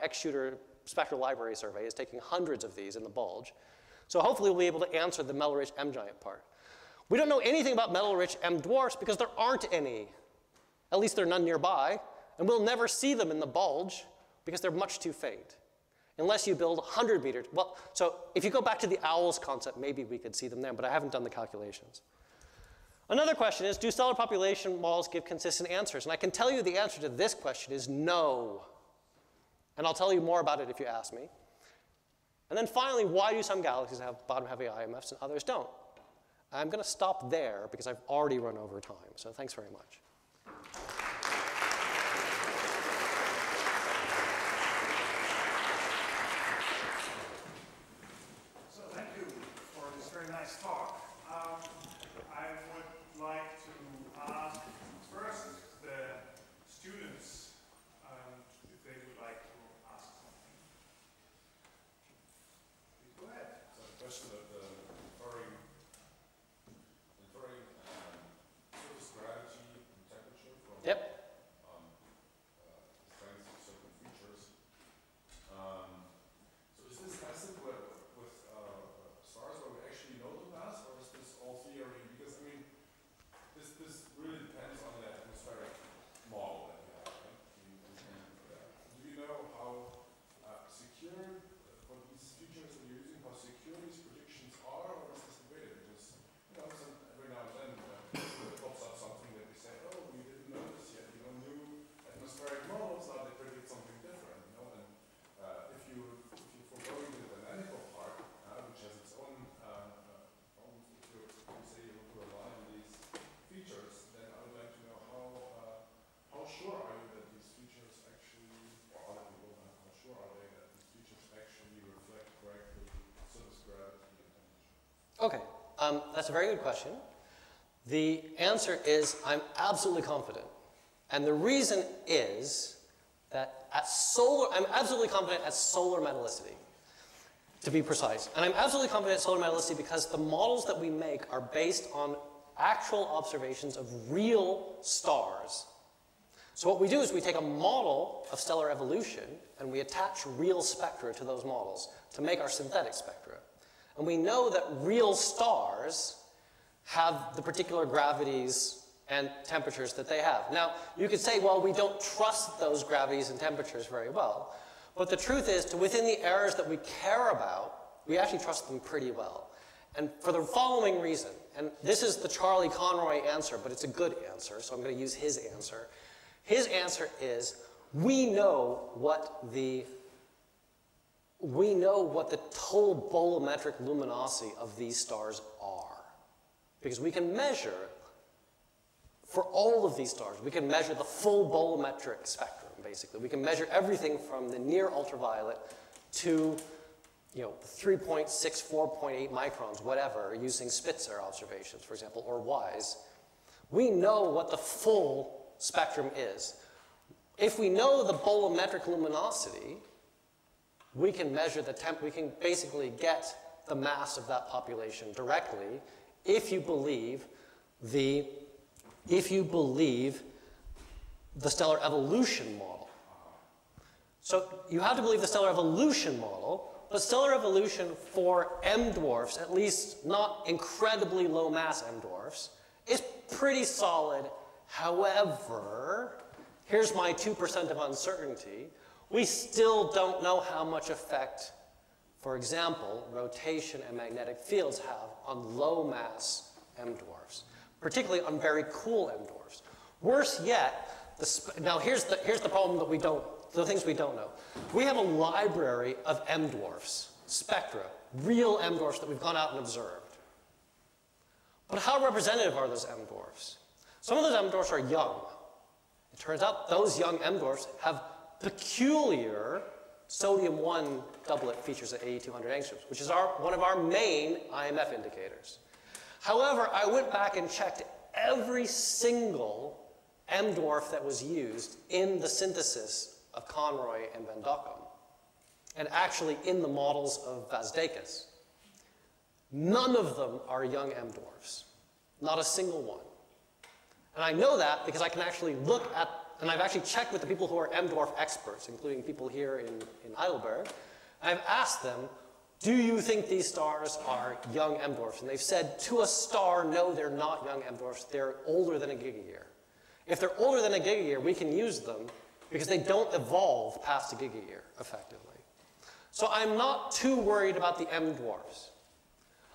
X-shooter spectral library survey is taking hundreds of these in the bulge. So hopefully we'll be able to answer the metal-rich M giant part. We don't know anything about metal-rich M dwarfs because there aren't any. At least there are none nearby. And we'll never see them in the bulge because they're much too faint. Unless you build 100 meters. Well, so if you go back to the owls concept, maybe we could see them there, but I haven't done the calculations. Another question is, do stellar population models give consistent answers? And I can tell you the answer to this question is no. And I'll tell you more about it if you ask me. And then finally, why do some galaxies have bottom-heavy IMFs and others don't? I'm going to stop there because I've already run over time. So thanks very much.
So thank you for this very nice talk. I would like to ask first the students if they would like to ask something. Please go ahead.
So the question of the inferring surface gravity and temperature from
Yep.
the strength of certain features. So is this as simple with stars where we actually know the mass, or is this all theory? Because I mean, this really depends on the atmospheric model that we have. Right? Do you know how secure for these features that you're using, how secure these predictions are, or is this debated? Because every now and then it pops up something that we say, oh, we didn't know this yet. New atmospheric models now they predict something different. And if you forego the dynamical part, which has its own problems, if you say you want to rely on these features, then I would like to know how sure are you that these features actually, or other people, how sure are they that these features actually reflect correctly surface gravity and temperature?
Okay, that's a very good question. The answer is I'm absolutely confident. And the reason is that I'm absolutely confident at solar metallicity, to be precise. And I'm absolutely confident at solar metallicity because the models that we make are based on actual observations of real stars. So what we do is we take a model of stellar evolution and we attach real spectra to those models to make our synthetic spectra. And we know that real stars have the particular gravities and temperatures that they have. Now, you could say, well, we don't trust those gravities and temperatures very well. But the truth is, within the errors that we care about, we actually trust them pretty well. And for the following reason, and this is the Charlie Conroy answer, but it's a good answer, so I'm going to use his answer. His answer is, we know what the total bolometric luminosity of these stars are. Because we can measure, for all of these stars, we can measure the full bolometric spectrum, basically. We can measure everything from the near ultraviolet to 3.6, 4.8 microns, whatever, using Spitzer observations, for example, or WISE. We know what the full spectrum is. If we know the bolometric luminosity, we can measure we can basically get the mass of that population directly if you believe the stellar evolution model. So you have to believe the stellar evolution model, but stellar evolution for M dwarfs, at least not incredibly low mass M dwarfs, is pretty solid. However, here's my 2% of uncertainty. We still don't know how much effect, for example, rotation and magnetic fields have on low mass M dwarfs, particularly on very cool M dwarfs. Worse yet, now here's the problem that the things we don't know. We have a library of M dwarfs, spectra, real M dwarfs that we've gone out and observed. But how representative are those M dwarfs? Some of those M dwarfs are young. It turns out those young M dwarfs have peculiar sodium-1 doublet features at 8200 angstroms, which is one of our main IMF indicators. However, I went back and checked every single M dwarf that was used in the synthesis of Conroy and Van Dokkum, and actually in the models of Vazdekas. None of them are young M dwarfs, not a single one. And I know that because I can actually look at, and I've actually checked with the people who are M dwarf experts, including people here in Heidelberg, and I've asked them, do you think these stars are young M dwarfs? And they've said to a star, no, they're not young M dwarfs, they're older than a gigayear. If they're older than a gigayear, we can use them because they don't evolve past a gigayear, effectively. So I'm not too worried about the M dwarfs.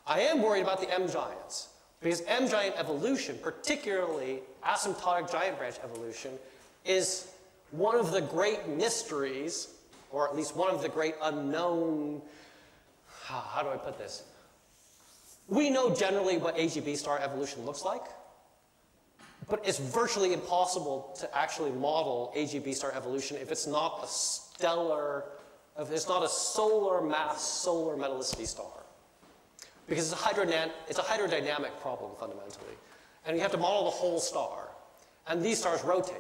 I am worried about the M giants, because M giant evolution, particularly asymptotic giant branch evolution, is one of the great mysteries, or at least one of the great unknown, how do I put this? We know generally what AGB star evolution looks like, but it's virtually impossible to actually model AGB star evolution if it's not a stellar, if it's not a solar mass, solar metallicity star. Because it's a hydrodynamic problem, fundamentally. And you have to model the whole star. And these stars rotate,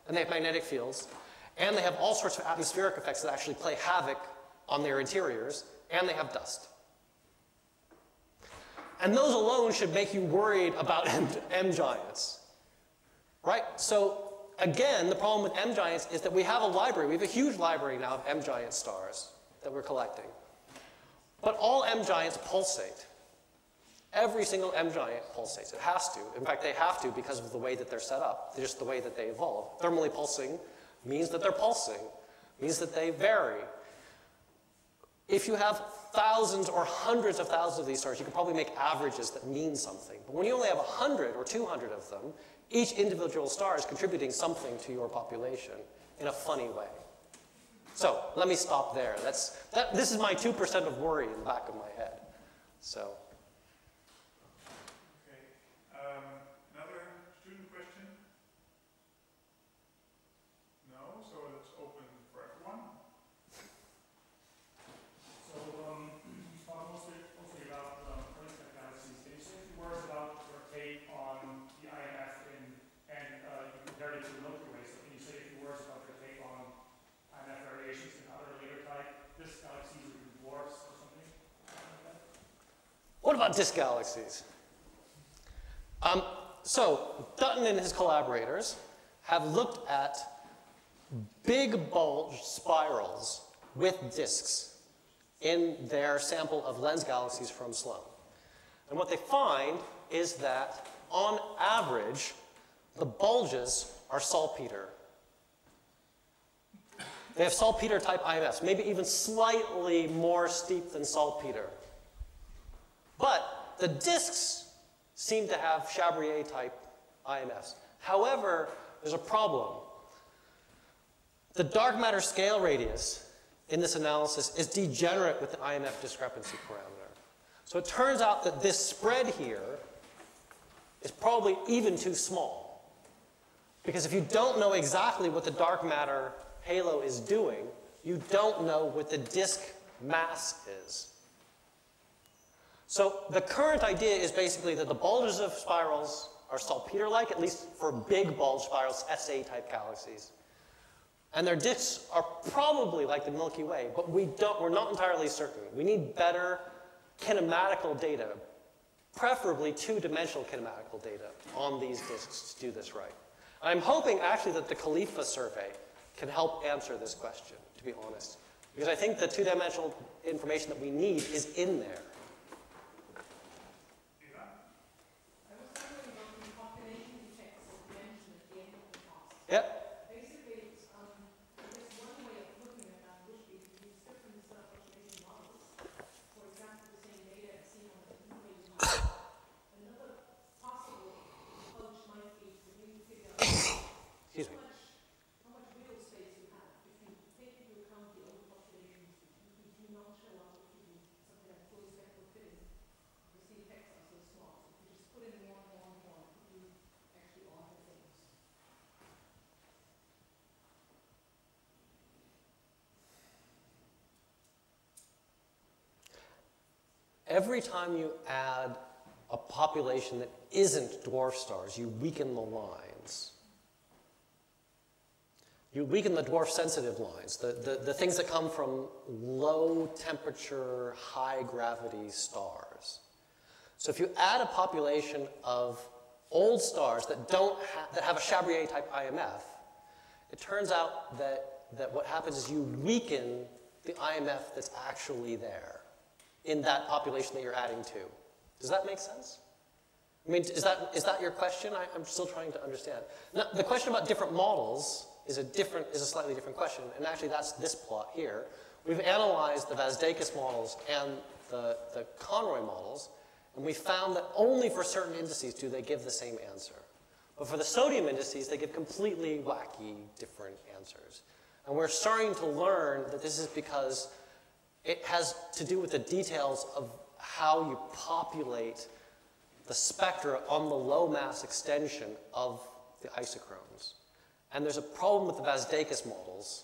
and they have magnetic fields, and they have all sorts of atmospheric effects that actually play havoc on their interiors, and they have dust. And those alone should make you worried about M giants. Right? So again, the problem with M giants is that we have a library. We have a huge library now of M giant stars that we're collecting. But all M giants pulsate. Every single M giant pulsates. It has to. In fact, they have to because of the way that they're set up. They're just the way that they evolve. Thermally pulsing means that they're pulsing, means that they vary. If you have thousands or hundreds of thousands of these stars, you can probably make averages that mean something. But when you only have 100 or 200 of them, each individual star is contributing something to your population in a funny way. So let me stop there. This is my 2% of worry in the back of my head. So.
Okay. Another student question? No? So it's open for everyone?
So you talked mostly about current galaxies. Can you say a few words about your take on the IMF and you compared it to the Milky Way? So can you say a few words about your take on IMF variations in other later type disk galaxies or dwarfs or something like that?
What about disk galaxies? So Dutton and his collaborators have looked at big bulge spirals with disks in their sample of lens galaxies from Sloan. And what they find is that, on average, the bulges are saltpeter. They have saltpeter type IMFs, maybe even slightly more steep than saltpeter. But the disks seem to have Chabrier type IMFs. However, there's a problem. The dark matter scale radius in this analysis is degenerate with the IMF discrepancy parameter. So it turns out that this spread here is probably even too small. Because if you don't know exactly what the dark matter halo is doing, you don't know what the disk mass is. So the current idea is basically that the bulges of spirals are saltpeter-like, at least for big bulge spirals, SA-type galaxies. And their disks are probably like the Milky Way, but we're not entirely certain. We need better kinematical data, preferably two-dimensional kinematical data on these disks to do this right. I'm hoping actually that the Khalifa survey can help answer this question, to be honest. Because I think the two-dimensional information that we need is in there. Yep.
Basically, I guess one way of looking at that would be to use different observation models. For example, the same data as seen on the equation model. Another possible approach might be for you to figure out
Excuse me.
how much wiggle space you have. If you take into account the overpopulations, you do not show up if you do something like fully spectral fitting. The C effects are so small. So if you just put in more and more and more, you actually alter things.
Every time you add a population that isn't dwarf stars, you weaken the lines. You weaken the dwarf-sensitive lines, the things that come from low-temperature, high-gravity stars. So if you add a population of old stars that have a Chabrier-type IMF, it turns out that what happens is you weaken the IMF that's actually there in that population that you're adding to. Does that make sense? I mean, is that your question? I'm still trying to understand. Now, the question about different models is a slightly different question, and actually that's this plot here. We've analyzed the Vazdakis models and the Conroy models, and we found that only for certain indices do they give the same answer. But for the sodium indices, they give completely wacky, different answers. And we're starting to learn that this is because it has to do with the details how you populate the spectra on the low mass extension of the isochrones. And there's a problem with the Vazdakis models.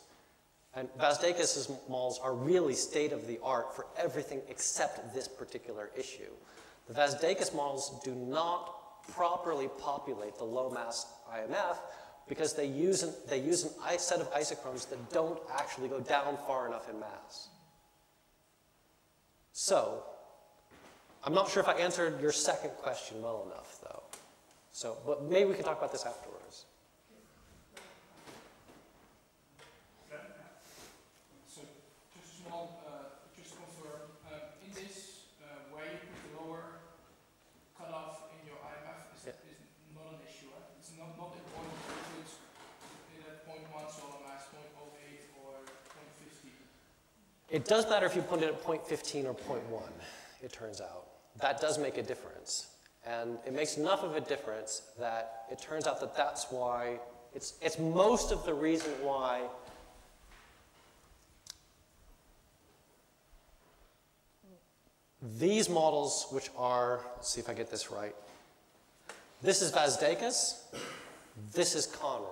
And Vazdakis' models are really state-of-the-art for everything except this particular issue. The Vazdakis models do not properly populate the low-mass IMF because they use a set of isochrones that don't actually go down far enough in mass. So, I'm not sure if I answered your second question well enough, though. So, but maybe we can talk about this afterwards.
So, just small, just to confirm, in this, where you put the lower cutoff in your IMF is not an issue, right? It's not important to put it at 0.1 solar mass, 0.08 or 0.50.
It does matter if you put it at 0.15 or 0.1, it turns out. That does make a difference. And it makes enough of a difference that it turns out that that's why, it's most of the reason why these models, which are, let's see if I get this right. This is Vazdakis, this is Conroy.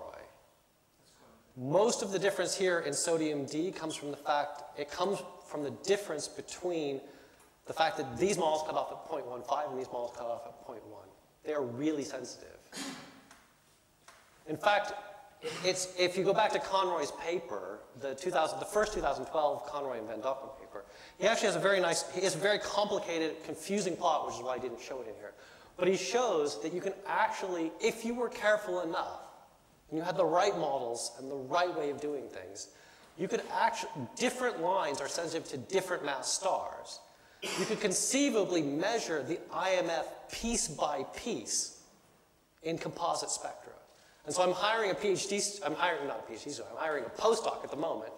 Most of the difference here in sodium D comes from the fact, it comes from the difference between the fact that these models cut off at 0.15 and these models cut off at 0.1. They are really sensitive. In fact, if you go back to Conroy's paper, the first 2012 Conroy and Van Dokkum paper, he actually has a very complicated, confusing plot, which is why I didn't show it in here. But he shows that you can actually, if you were careful enough, and you had the right models and the right way of doing things, you could actually, different lines are sensitive to different mass stars. You could conceivably measure the IMF piece by piece in composite spectra. And so I'm hiring a PhD, I'm hiring a postdoc at the moment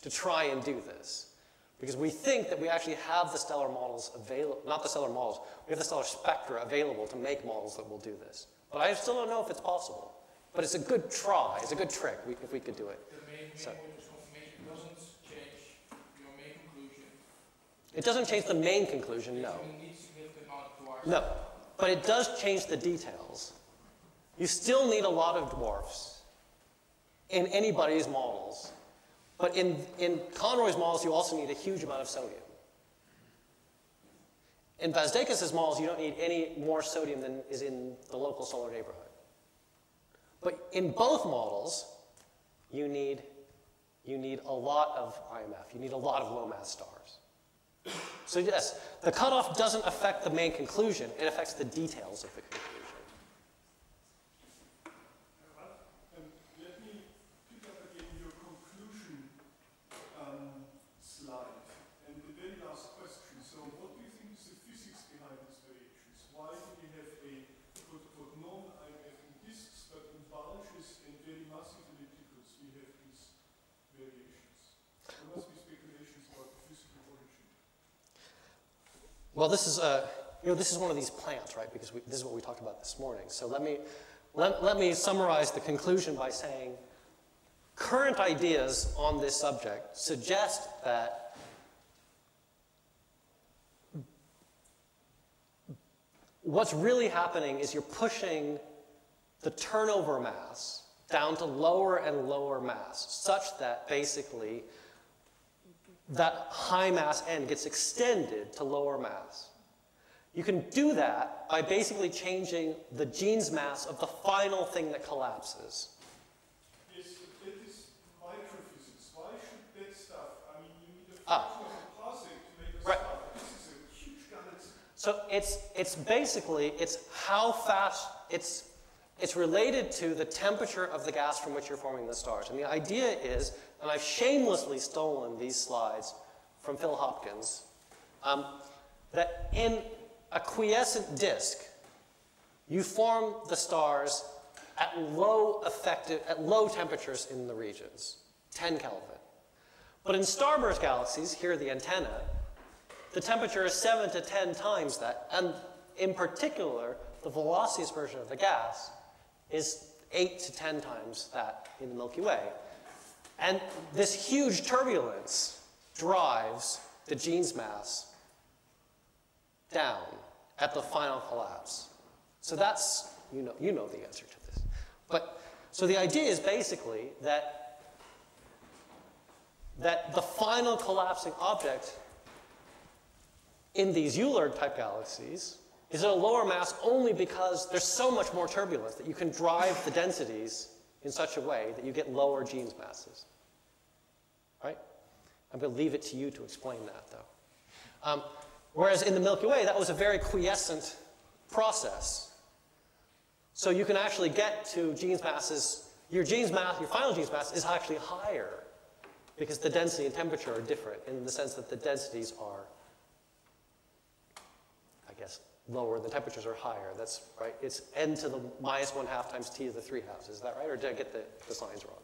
to try and do this. Because we think that we actually have the stellar models available, not the stellar models, we have the stellar spectra available to make models that will do this. But I still don't know if it's possible. But it's a good try, it's a good trick if we could do it.
The main point is confirmation doesn't change your main conclusion.
It doesn't change the main conclusion, no.
You need significant amount of dwarfs.
No, but it does change the details. You still need a lot of dwarfs in anybody's models. But in Conroy's models, you also need a huge amount of sodium. In Vazdakis' models, you don't need any more sodium than is in the local solar neighborhood. But in both models, you need a lot of IMF. You need a lot of low-mass stars. So yes, the cutoff doesn't affect the main conclusion. It affects the details of the conclusion.
Let me pick up again your conclusion slide and the very last question. So what do you think is the physics behind these variations? Why do we have a quote-unquote non-IMF in disks, but in bulges and very massive ellipticals we have these variations? There must be speculations about the physical origin.
Well, this is one of these plants, right? Because this is what we talked about this morning. So let me summarize the conclusion by saying current ideas on this subject suggest that what's really happening is you're pushing the turnover mass down to lower and lower mass, such that basically that high mass end gets extended to lower mass. You can do that by basically changing the Jeans mass of the final thing that collapses.
Yes, that is microphysics. Why should that stuff? I mean, you need a fraction of a parsec to make a star. This is a huge galaxy.
So it's basically, it's how fast, it's related to the temperature of the gas from which you're forming the stars. And the idea is, and I've shamelessly stolen these slides from Phil Hopkins, that in a quiescent disk, you form the stars at low temperatures in the regions, 10 Kelvin. But in starburst galaxies, here are the antenna, the temperature is 7 to 10 times that, and in particular, the velocious version of the gas is 8 to 10 times that in the Milky Way. And this huge turbulence drives the Jeans mass down at the final collapse. So that's, you know the answer to this. But, so the idea is basically that the final collapsing object in these Euler-type galaxies is at a lower mass only because there's so much more turbulence that you can drive the densities in such a way that you get lower Jeans masses. Right? I'm going to leave it to you to explain that, though. Whereas in the Milky Way, that was a very quiescent process. So you can actually get to Jeans masses. Your final Jeans mass is actually higher because the density and temperature are different in the sense that the densities are, I guess, lower, the temperatures are higher. That's right. It's n to the -1/2 times t to the 3/2. Is that right? Or did I get the signs wrong?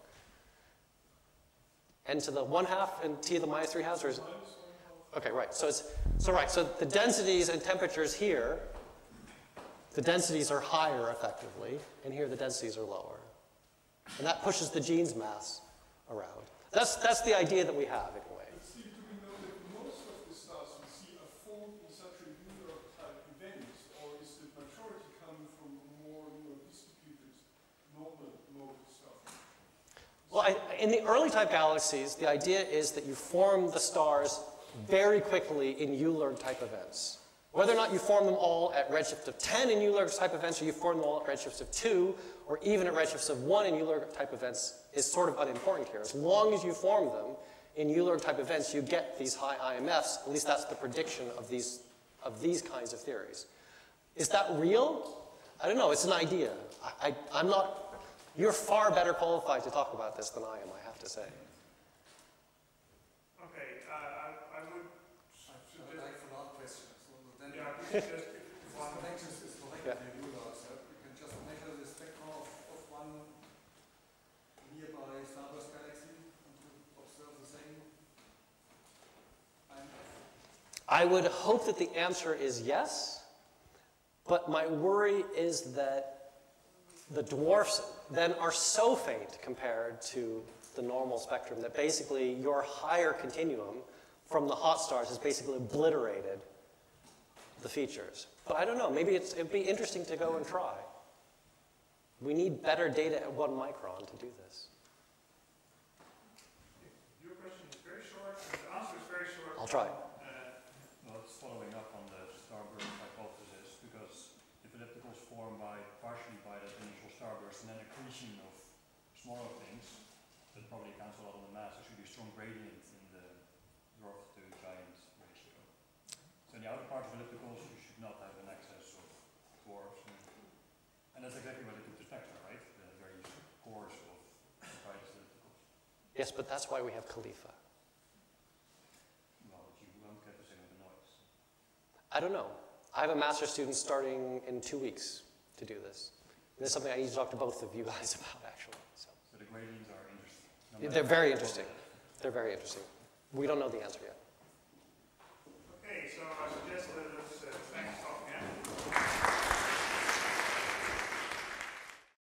N to the 1/2 and t to the -3/2, or is it? Okay, right. So the densities and temperatures here, the densities are higher effectively, and here the densities are lower. And that pushes the Jeans mass around. That's the idea that we have in a way.
It seems to be known that most of the stars we see are formed in such a Euler-type event, or is the majority coming from more distributed normal mode stuff?
Well, in the early type galaxies, the idea is that you form the stars very quickly in Euler-type events. Whether or not you form them all at redshift of 10 in Euler-type events, or you form them all at redshifts of 2, or even at redshifts of 1 in Euler-type events, is sort of unimportant here. As long as you form them in Euler-type events, you get these high IMFs. At least that's the prediction of these kinds of theories. Is that real? I don't know. It's an idea. I'm not. You're far better qualified to talk about this than I am, I have to say.
Okay, I would
I would like follow-up questions. So then
just
one connections is collectively Euler, so you can just measure the spectrum of one nearby starburst galaxy and to observe the same IMF?
I would hope that the answer is yes, but my worry is that the dwarfs then are so faint compared to the normal spectrum that basically your higher continuum from the hot stars has basically obliterated the features. But I don't know, maybe it'd be interesting to go and try. We need better data at 1 micron to do this.
Your question is very short, and the answer is very short.
I'll try.
Well, it's following up on the starburst hypothesis, because if ellipticals form partially by that initial starburst and then accretion of smaller things, that probably accounts a lot on the mass. There should be a strong gradient in the dwarf to giant ratio. So in the outer part of ellipticals, you should not have an excess of dwarfs. And that's exactly what they do to spectra, right? The very cores of the brightest ellipticals.
Yes, but that's why we have Khalifa.
Well, you won't get the same with the noise.
I don't know. I have a master's student starting in 2 weeks to do this. This is something I need to talk to both of you guys about, actually. So
So the gradients are interesting.
they're very interesting. They're very interesting. We don't know the answer yet.